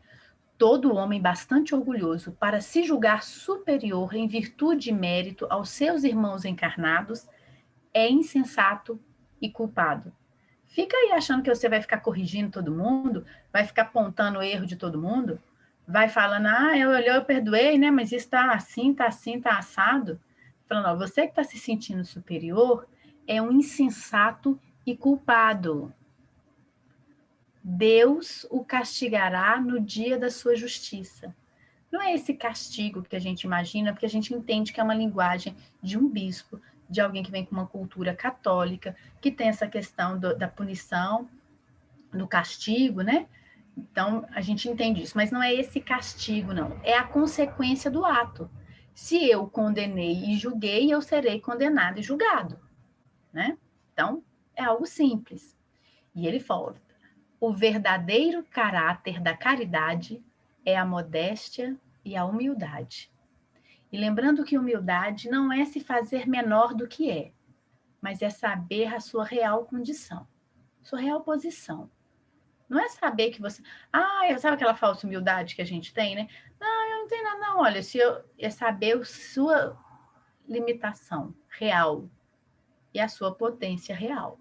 Todo homem bastante orgulhoso para se julgar superior em virtude e mérito aos seus irmãos encarnados é insensato e culpado. Fica aí achando que você vai ficar corrigindo todo mundo, vai ficar apontando o erro de todo mundo, vai falando, eu perdoei, né? Mas isso está assim, está assado. Falando, ó, você que está se sentindo superior é um insensato e culpado. Deus o castigará no dia da sua justiça. Não é esse castigo que a gente imagina, porque a gente entende que é uma linguagem de um bispo, de alguém que vem com uma cultura católica, que tem essa questão da punição, do castigo, né? Então, a gente entende isso, mas não é esse castigo, não. É a consequência do ato. Se eu condenei e julguei, eu serei condenado e julgado, né? Então, é algo simples. E ele fala, O verdadeiro caráter da caridade é a modéstia e a humildade. E lembrando que humildade não é se fazer menor do que é, mas é saber a sua real condição, sua real posição. Não é saber que você... sabe aquela falsa humildade que a gente tem, né? Não, eu não tenho nada, não. Olha, é saber a sua limitação real e a sua potência real,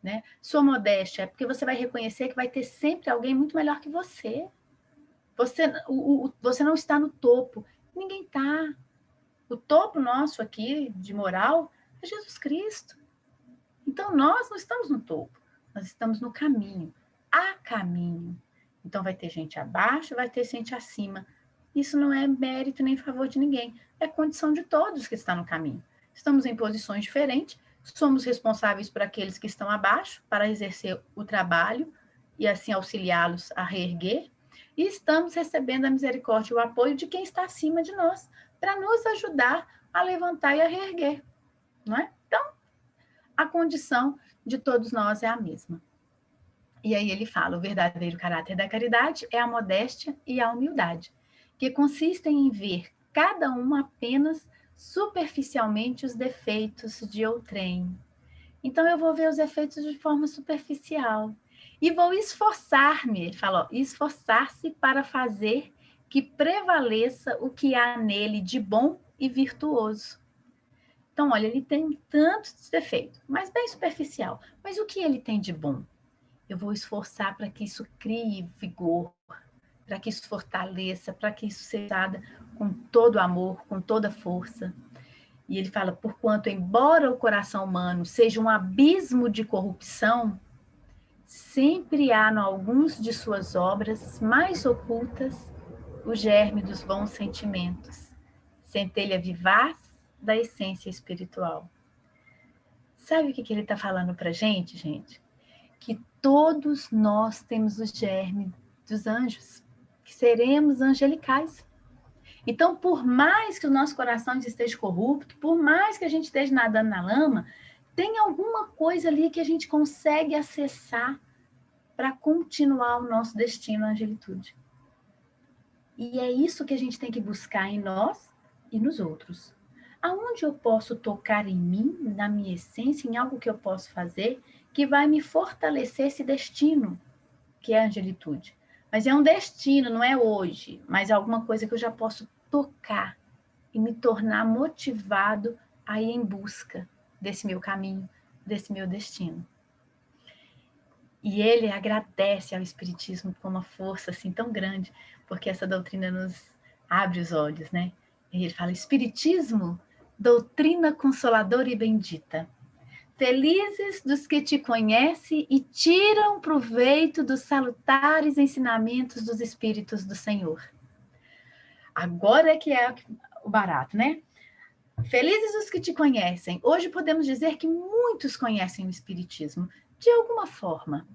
né? Sua modéstia é porque você vai reconhecer que vai ter sempre alguém muito melhor que você. Você não está no topo. Ninguém está. O topo nosso aqui, de moral, é Jesus Cristo. Então, nós não estamos no topo. Nós estamos no caminho. Há caminho. Então, vai ter gente abaixo, vai ter gente acima. Isso não é mérito nem favor de ninguém. É condição de todos que estão no caminho. Estamos em posições diferentes. Somos responsáveis por aqueles que estão abaixo, para exercer o trabalho e assim auxiliá-los a reerguer. E estamos recebendo a misericórdia e o apoio de quem está acima de nós, para nos ajudar a levantar e a reerguer. Não é? Então, a condição de todos nós é a mesma. E aí ele fala, o verdadeiro caráter da caridade é a modéstia e a humildade, que consistem em ver cada um apenas superficialmente os defeitos de outrem. Então eu vou ver os defeitos de forma superficial e vou esforçar-me, ele fala, esforçar-se para fazer que prevaleça o que há nele de bom e virtuoso. Então, olha, ele tem tantos defeitos, mas bem superficial. Mas o que ele tem de bom? Eu vou esforçar para que isso crie vigor, para que isso fortaleça, para que isso seja dado com todo amor, com toda força. E ele fala, porquanto, embora o coração humano seja um abismo de corrupção, sempre há em alguns de suas obras mais ocultas o germe dos bons sentimentos, centelha vivaz da essência espiritual. Sabe o que ele está falando para a gente, gente? Que todos nós temos o germe dos anjos, que seremos angelicais. Então, por mais que o nosso coração esteja corrupto, por mais que a gente esteja nadando na lama, tem alguma coisa ali que a gente consegue acessar para continuar o nosso destino à angelitude. E é isso que a gente tem que buscar em nós e nos outros. Aonde eu posso tocar em mim, na minha essência, em algo que eu posso fazer que vai me fortalecer esse destino, que é a angelitude. Mas é um destino, não é hoje, mas é alguma coisa que eu já posso tocar e me tornar motivado a ir em busca desse meu caminho, desse meu destino. E ele agradece ao Espiritismo com uma força assim tão grande, porque essa doutrina nos abre os olhos, né? E ele fala, Espiritismo, doutrina consoladora e bendita. Felizes dos que te conhecem e tiram proveito dos salutares ensinamentos dos Espíritos do Senhor. Agora é que é o barato, né? Felizes os que te conhecem. Hoje podemos dizer que muitos conhecem o Espiritismo, de alguma forma.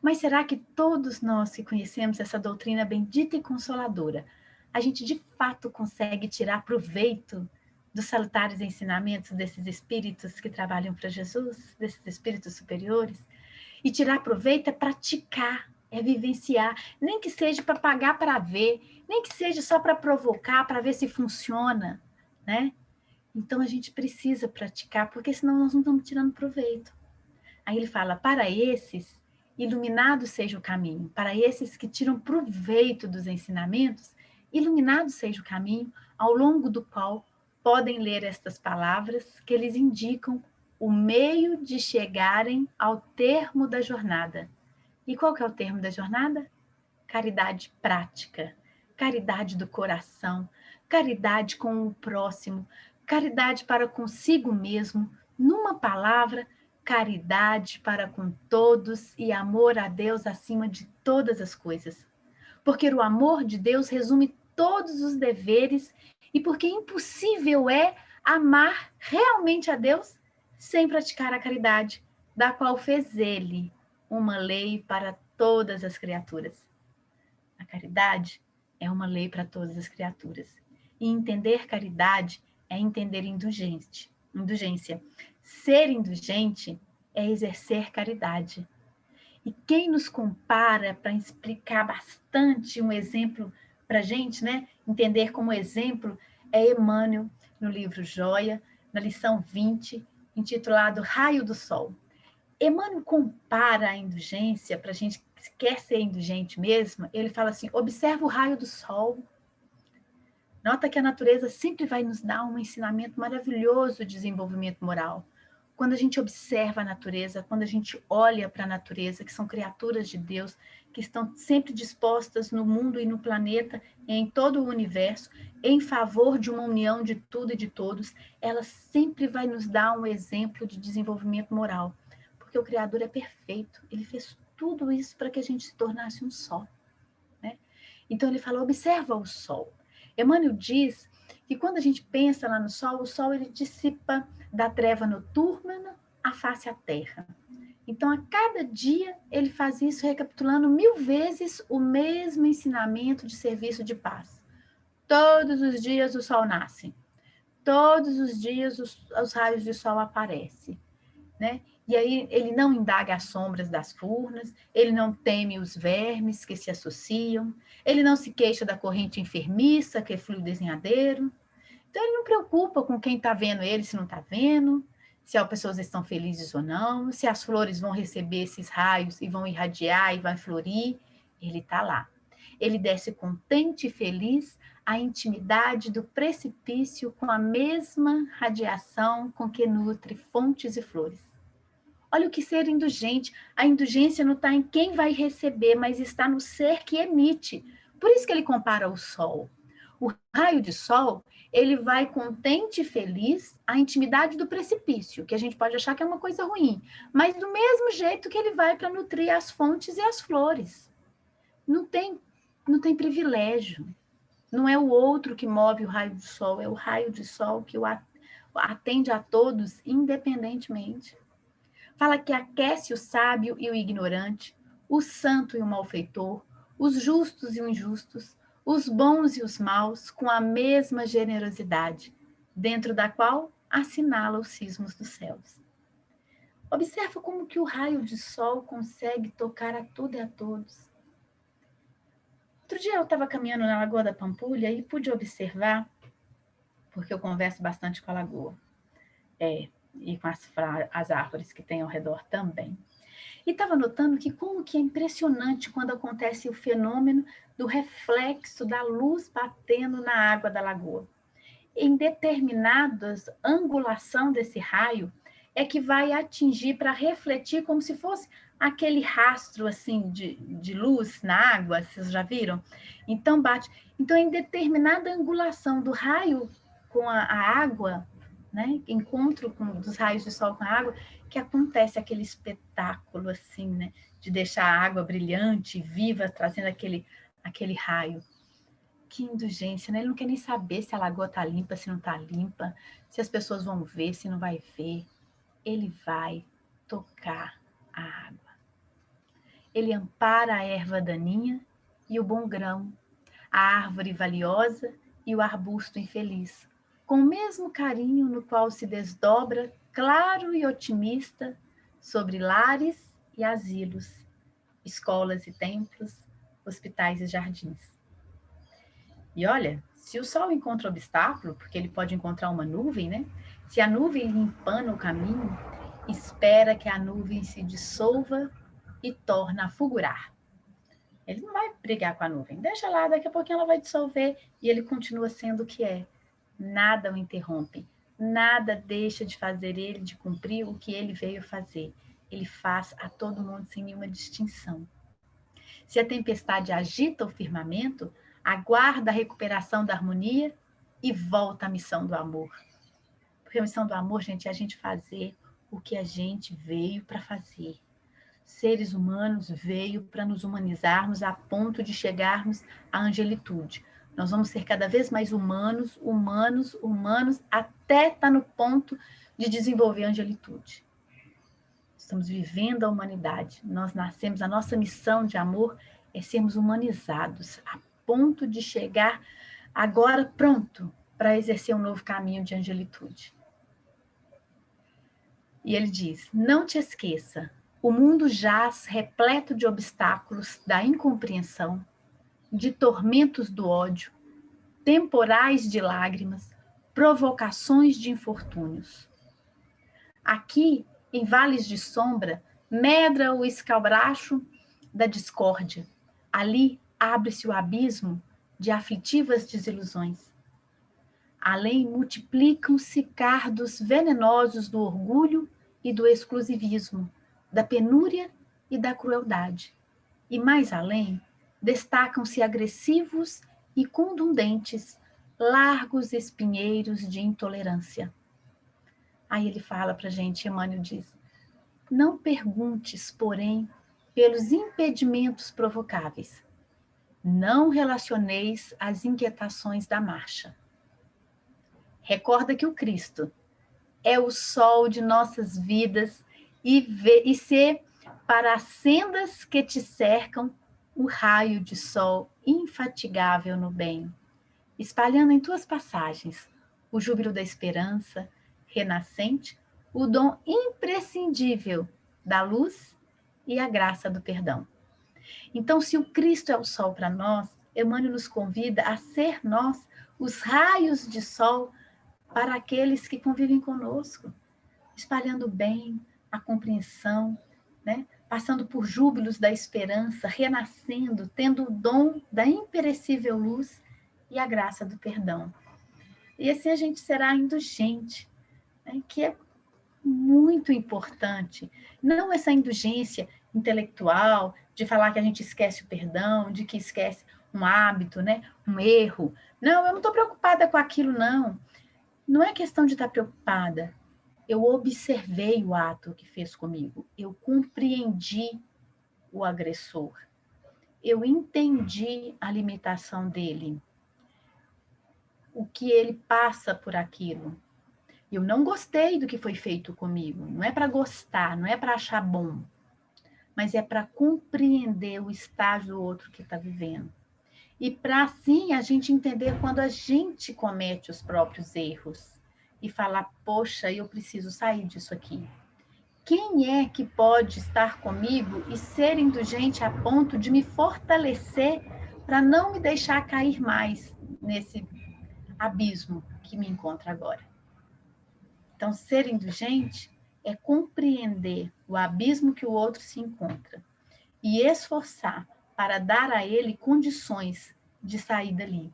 Mas será que todos nós que conhecemos essa doutrina bendita e consoladora, a gente de fato consegue tirar proveito dos salutares ensinamentos desses espíritos que trabalham para Jesus, desses espíritos superiores? E tirar proveito é praticar, é vivenciar, nem que seja para pagar para ver, nem que seja só para provocar, para ver se funciona, né? Então a gente precisa praticar, porque senão nós não estamos tirando proveito. Aí ele fala, para esses, iluminado seja o caminho, para esses que tiram proveito dos ensinamentos, iluminado seja o caminho, ao longo do qual podem ler estas palavras que eles indicam o meio de chegarem ao termo da jornada. E qual que é o termo da jornada? Caridade prática, caridade do coração, caridade com o próximo, caridade para consigo mesmo, numa palavra, caridade para com todos e amor a Deus acima de todas as coisas. Porque o amor de Deus resume todos os deveres e porque impossível é amar realmente a Deus sem praticar a caridade, da qual fez ele uma lei para todas as criaturas. A caridade é uma lei para todas as criaturas. E entender caridade é entender indulgência. Ser indulgente é exercer caridade. E quem nos compara, para explicar bastante um exemplo para a gente, né? Entender como exemplo, é Emmanuel, no livro Joia, na lição 20, intitulado Raio do Sol. Emmanuel compara a indulgência, para a gente que quer ser indulgente mesmo, ele fala assim, observa o raio do sol. Nota que a natureza sempre vai nos dar um ensinamento maravilhoso de desenvolvimento moral. Quando a gente observa a natureza, quando a gente olha para a natureza, que são criaturas de Deus, que estão sempre dispostas no mundo e no planeta, e em todo o universo, em favor de uma união de tudo e de todos, ela sempre vai nos dar um exemplo de desenvolvimento moral. Porque o Criador é perfeito, ele fez tudo isso para que a gente se tornasse um só. Né? Então ele fala, observa o sol. Emmanuel diz que quando a gente pensa lá no sol, o sol ele dissipa da treva noturna a face à terra. Então, a cada dia, ele faz isso recapitulando 1000 vezes o mesmo ensinamento de serviço de paz. Todos os dias o sol nasce. Todos os dias os raios de sol aparecem. Né? E aí ele não indaga as sombras das furnas, ele não teme os vermes que se associam, ele não se queixa da corrente enfermiça que flui o desenhadeiro. Então ele não preocupa com quem está vendo ele, se não está vendo, se as pessoas estão felizes ou não, se as flores vão receber esses raios e vão irradiar e vai florir. Ele está lá. Ele desce contente e feliz à intimidade do precipício com a mesma radiação com que nutre fontes e flores. Olha o que ser indulgente. A indulgência não está em quem vai receber, mas está no ser que emite. Por isso que ele compara o sol. O raio de sol, ele vai contente e feliz à intimidade do precipício, que a gente pode achar que é uma coisa ruim, mas do mesmo jeito que ele vai para nutrir as fontes e as flores. Não tem privilégio. Não é o outro que move o raio do sol, é o raio de sol que o atende a todos independentemente. Fala que aquece o sábio e o ignorante, o santo e o malfeitor, os justos e os injustos, os bons e os maus, com a mesma generosidade, dentro da qual assinala os cismos dos céus. Observa como que o raio de sol consegue tocar a tudo e a todos. Outro dia eu estava caminhando na Lagoa da Pampulha e pude observar, porque eu converso bastante com a lagoa, e com as árvores que tem ao redor também. E estava notando que como que é impressionante quando acontece o fenômeno do reflexo da luz batendo na água da lagoa. Em determinadas angulação desse raio é que vai atingir para refletir como se fosse aquele rastro assim de luz na água, vocês já viram? Então bate. Então, em determinada angulação do raio com a água, né? Encontro dos raios de sol com a água, que acontece aquele espetáculo assim, né? De deixar a água brilhante, viva, trazendo aquele raio. Que indulgência, né? Ele não quer nem saber se a lagoa está limpa, se não está limpa, se as pessoas vão ver, se não vai ver. Ele vai tocar a água. Ele ampara a erva daninha e o bom grão, a árvore valiosa e o arbusto infeliz, com o mesmo carinho no qual se desdobra, claro e otimista, sobre lares e asilos, escolas e templos, hospitais e jardins. E olha, se o sol encontra obstáculo, porque ele pode encontrar uma nuvem, né? Se a nuvem lhe empana o caminho, espera que a nuvem se dissolva e torna a fulgurar. Ele não vai brigar com a nuvem, deixa lá, daqui a pouquinho ela vai dissolver e ele continua sendo o que é. Nada o interrompe, nada deixa de fazer ele, de cumprir o que ele veio fazer. Ele faz a todo mundo sem nenhuma distinção. Se a tempestade agita o firmamento, aguarda a recuperação da harmonia e volta à missão do amor. Porque a missão do amor, gente, é a gente fazer o que a gente veio para fazer. Seres humanos veio para nos humanizarmos a ponto de chegarmos à angelitude. Nós vamos ser cada vez mais humanos, até estar no ponto de desenvolver a angelitude. Estamos vivendo a humanidade. Nós nascemos, a nossa missão de amor é sermos humanizados, a ponto de chegar agora pronto para exercer um novo caminho de angelitude. E ele diz, não te esqueça, O mundo jaz repleto de obstáculos da incompreensão, de tormentos do ódio, temporais de lágrimas, provocações de infortúnios. Aqui, em vales de sombra, medra o escalbracho da discórdia. Ali abre-se o abismo de aflitivas desilusões. Além multiplicam-se cardos venenosos do orgulho e do exclusivismo, da penúria e da crueldade. E mais além, destacam-se agressivos e contundentes largos espinheiros de intolerância. Aí ele fala para a gente, Emmanuel diz, não perguntes, porém, pelos impedimentos provocáveis. Não relacioneis as inquietações da marcha. Recorda que o Cristo é o sol de nossas vidas e ser para as sendas que te cercam o raio de sol infatigável no bem, espalhando em tuas passagens o júbilo da esperança renascente, o dom imprescindível da luz e a graça do perdão. Então, se o Cristo é o sol para nós, Emmanuel nos convida a ser nós os raios de sol para aqueles que convivem conosco, espalhando o bem, a compreensão, né? Passando por júbilos da esperança, renascendo, tendo o dom da imperecível luz e a graça do perdão. E assim a gente será indulgente, né? Que é muito importante. Não essa indulgência intelectual, de falar que a gente esquece o perdão, de que esquece um hábito, né? Um erro. Não, eu não estou preocupada com aquilo, não. Não é questão de estar preocupada. Eu observei o ato que fez comigo. Eu compreendi o agressor. Eu entendi a limitação dele. O que ele passa por aquilo. Eu não gostei do que foi feito comigo. Não é para gostar, não é para achar bom, mas é para compreender o estágio do outro que está vivendo. E para assim a gente entender quando a gente comete os próprios erros e falar, poxa, eu preciso sair disso aqui. Quem é que pode estar comigo e ser indulgente a ponto de me fortalecer para não me deixar cair mais nesse abismo que me encontra agora? Então, ser indulgente é compreender o abismo que o outro se encontra e esforçar para dar a ele condições de sair dali,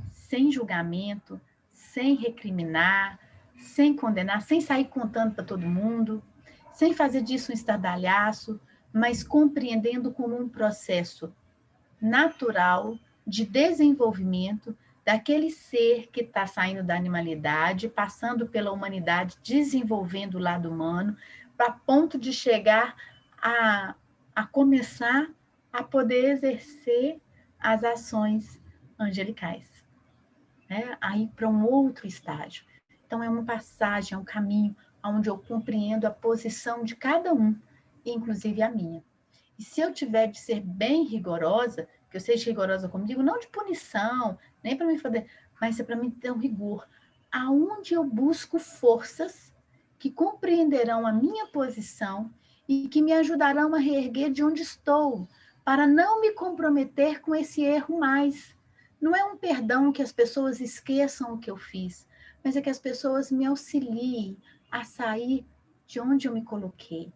sem julgamento, sem recriminar, sem condenar, sem sair contando para todo mundo, sem fazer disso um estardalhaço, mas compreendendo como um processo natural de desenvolvimento daquele ser que está saindo da animalidade, passando pela humanidade, desenvolvendo o lado humano, para ponto de chegar a começar a poder exercer as ações angelicais, né? Aí para um outro estágio. Então é uma passagem, é um caminho onde eu compreendo a posição de cada um, inclusive a minha. E se eu tiver de ser bem rigorosa, que eu seja rigorosa comigo, não de punição, nem para me fazer, mas é para mim ter um rigor. Aonde eu busco forças que compreenderão a minha posição e que me ajudarão a reerguer de onde estou, para não me comprometer com esse erro mais. Não é um perdão que as pessoas esqueçam o que eu fiz, mas é que as pessoas me auxiliem a sair de onde eu me coloquei,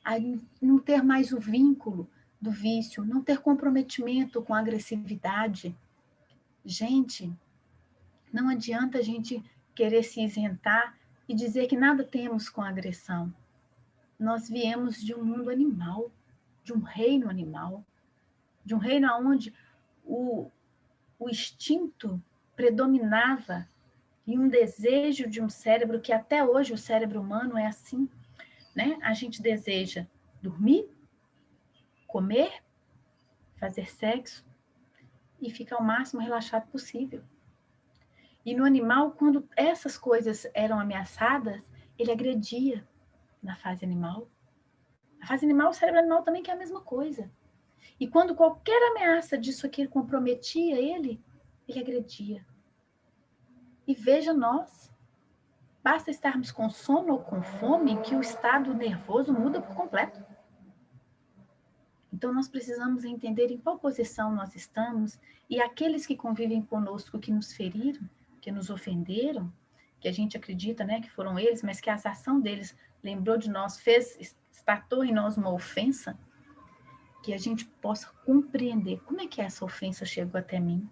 a não ter mais o vínculo do vício, não ter comprometimento com a agressividade. Gente, não adianta a gente querer se isentar e dizer que nada temos com a agressão. Nós viemos de um mundo animal, de um reino animal, de um reino onde o instinto predominava e um desejo de um cérebro que até hoje o cérebro humano é assim, né? A gente deseja dormir, comer, fazer sexo e ficar o máximo relaxado possível. E no animal, quando essas coisas eram ameaçadas, ele agredia na fase animal. Na fase animal, o cérebro animal também quer a mesma coisa. E quando qualquer ameaça disso aqui comprometia ele agredia. E veja nós, basta estarmos com sono ou com fome que o estado nervoso muda por completo. Então, nós precisamos entender em qual posição nós estamos e aqueles que convivem conosco, que nos feriram, que nos ofenderam, que a gente acredita, né, que foram eles, mas que a ação deles lembrou de nós, estatou em nós uma ofensa, que a gente possa compreender como é que essa ofensa chegou até mim.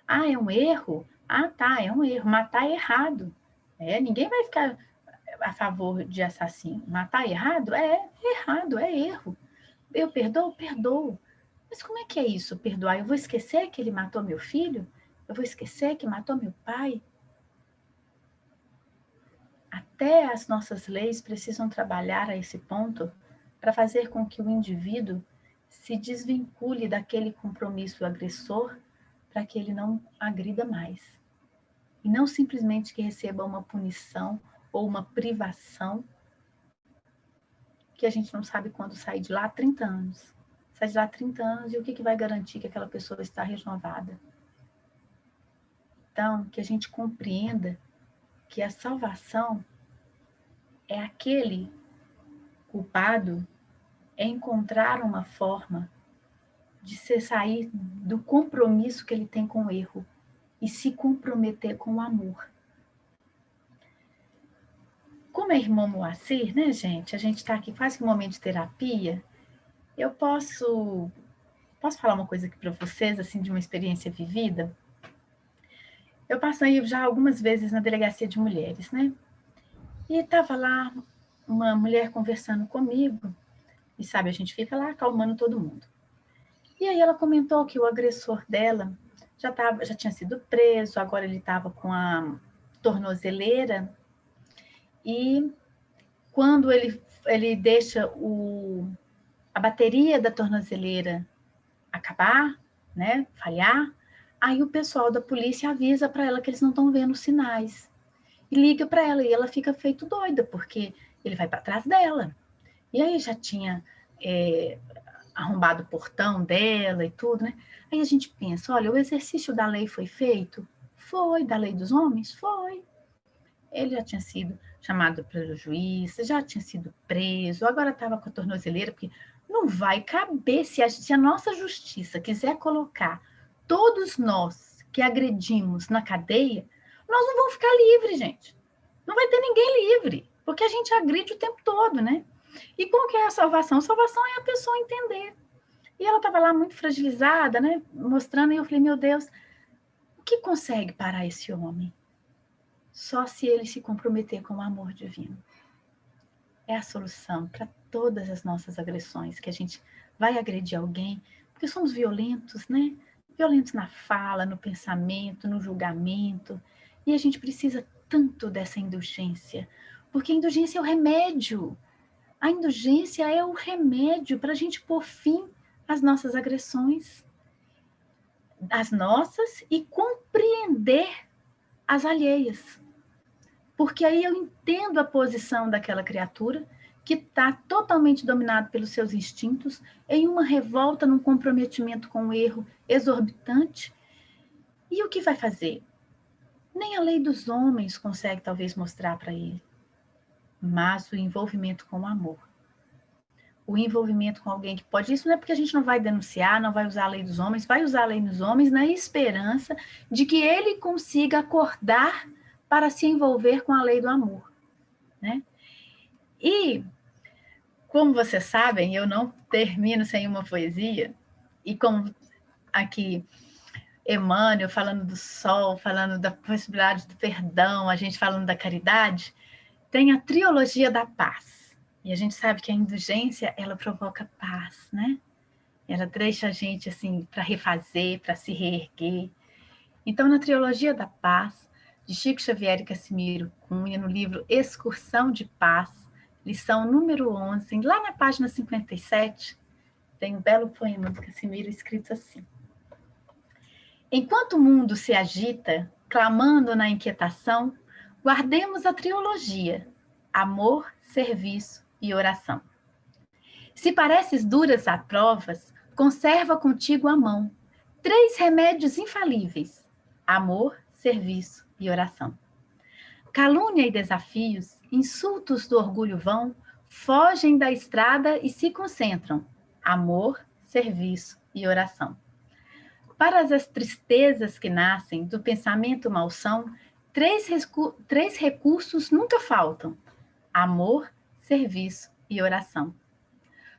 Ah, é um erro? Ah, tá, é um erro. Matar é errado. Ninguém vai ficar a favor de assassino. Matar é errado? É errado, é erro. Eu perdoo? Perdoo. Mas como é que é isso, perdoar? Eu vou esquecer que ele matou meu filho? Eu vou esquecer que matou meu pai? Até as nossas leis precisam trabalhar a esse ponto para fazer com que o indivíduo se desvincule daquele compromisso agressor para que ele não agrida mais. E não simplesmente que receba uma punição ou uma privação que a gente não sabe quando sair de lá há 30 anos. Sai de lá há 30 anos e o que vai garantir que aquela pessoa está renovada? Então, que a gente compreenda que a salvação é aquele culpado, é encontrar uma forma de se sair do compromisso que ele tem com o erro e se comprometer com o amor. Como é irmão Moacir, né, gente? A gente está aqui quase que um momento de terapia. Eu posso falar uma coisa aqui para vocês, assim, de uma experiência vivida? Eu passei já algumas vezes na delegacia de mulheres, né? E estava lá uma mulher conversando comigo, e sabe, a gente fica lá acalmando todo mundo. E aí ela comentou que o agressor dela já tinha sido preso, agora ele estava com a tornozeleira, e quando ele deixa a bateria da tornozeleira acabar, né, falhar, aí o pessoal da polícia avisa para ela que eles não estão vendo sinais. E liga para ela, e ela fica feito doida, porque ele vai para trás dela. E aí já tinha arrombado o portão dela e tudo, né? Aí a gente pensa, olha, o exercício da lei foi feito? Foi, da lei dos homens? Foi. Ele já tinha sido chamado pelo juiz, já tinha sido preso, agora estava com a tornozeleira, porque não vai caber, se a nossa justiça quiser colocar todos nós que agredimos na cadeia, nós não vamos ficar livres, gente. Não vai ter ninguém livre, porque a gente agride o tempo todo, né? E qual que é a salvação? A salvação é a pessoa entender. E ela estava lá muito fragilizada, né? Mostrando, e eu falei, meu Deus, o que consegue parar esse homem? Só se ele se comprometer com o amor divino. É a solução para todas as nossas agressões, que a gente vai agredir alguém, porque somos violentos, né? Violentos na fala, no pensamento, no julgamento. E a gente precisa tanto dessa indulgência, porque a indulgência é o remédio. A indulgência é o remédio para a gente pôr fim às nossas agressões, as nossas, e compreender as alheias. Porque aí eu entendo a posição daquela criatura que está totalmente dominado pelos seus instintos, em uma revolta, num comprometimento com o erro exorbitante. E o que vai fazer? Nem a lei dos homens consegue talvez mostrar para ele, mas o envolvimento com o amor. O envolvimento com alguém que pode... Isso não é porque a gente não vai denunciar, não vai usar a lei dos homens, vai usar a lei dos homens na esperança de que ele consiga acordar para se envolver com a lei do amor, né? E, como vocês sabem, eu não termino sem uma poesia, e como aqui Emmanuel falando do sol, falando da possibilidade do perdão, a gente falando da caridade, tem a trilogia da paz. E a gente sabe que a indulgência, ela provoca paz, né? Ela deixa a gente, assim, para refazer, para se reerguer. Então, na trilogia da paz, de Chico Xavier e Cassimiro Cunha, no livro Excursão de Paz, lição número 11, lá na página 57, tem um belo poema do Cassimiro escrito assim: enquanto o mundo se agita, clamando na inquietação, guardemos a trilogia: amor, serviço e oração. Se pareces duras a provas, conserva contigo a mão 3 remédios infalíveis: amor, serviço e oração. Calúnia e desafios, insultos do orgulho vão, fogem da estrada e se concentram: amor, serviço e oração. Para as tristezas que nascem do pensamento malsão, três recursos nunca faltam: amor, serviço e oração.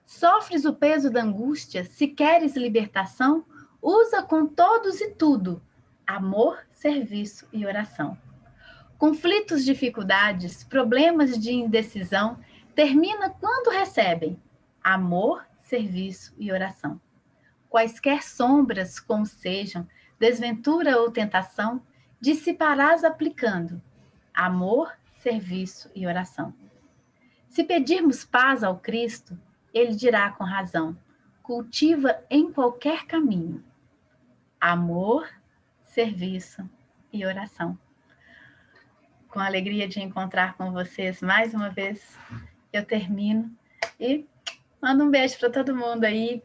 Sofres o peso da angústia, se queres libertação, usa com todos e tudo amor, serviço e oração. Conflitos, dificuldades, problemas de indecisão, termina quando recebem amor, serviço e oração. Quaisquer sombras, como sejam, desventura ou tentação, dissiparás aplicando amor, serviço e oração. Se pedirmos paz ao Cristo, ele dirá com razão: cultiva em qualquer caminho amor, serviço e oração. Com a alegria de encontrar com vocês mais uma vez, eu termino e mando um beijo para todo mundo aí.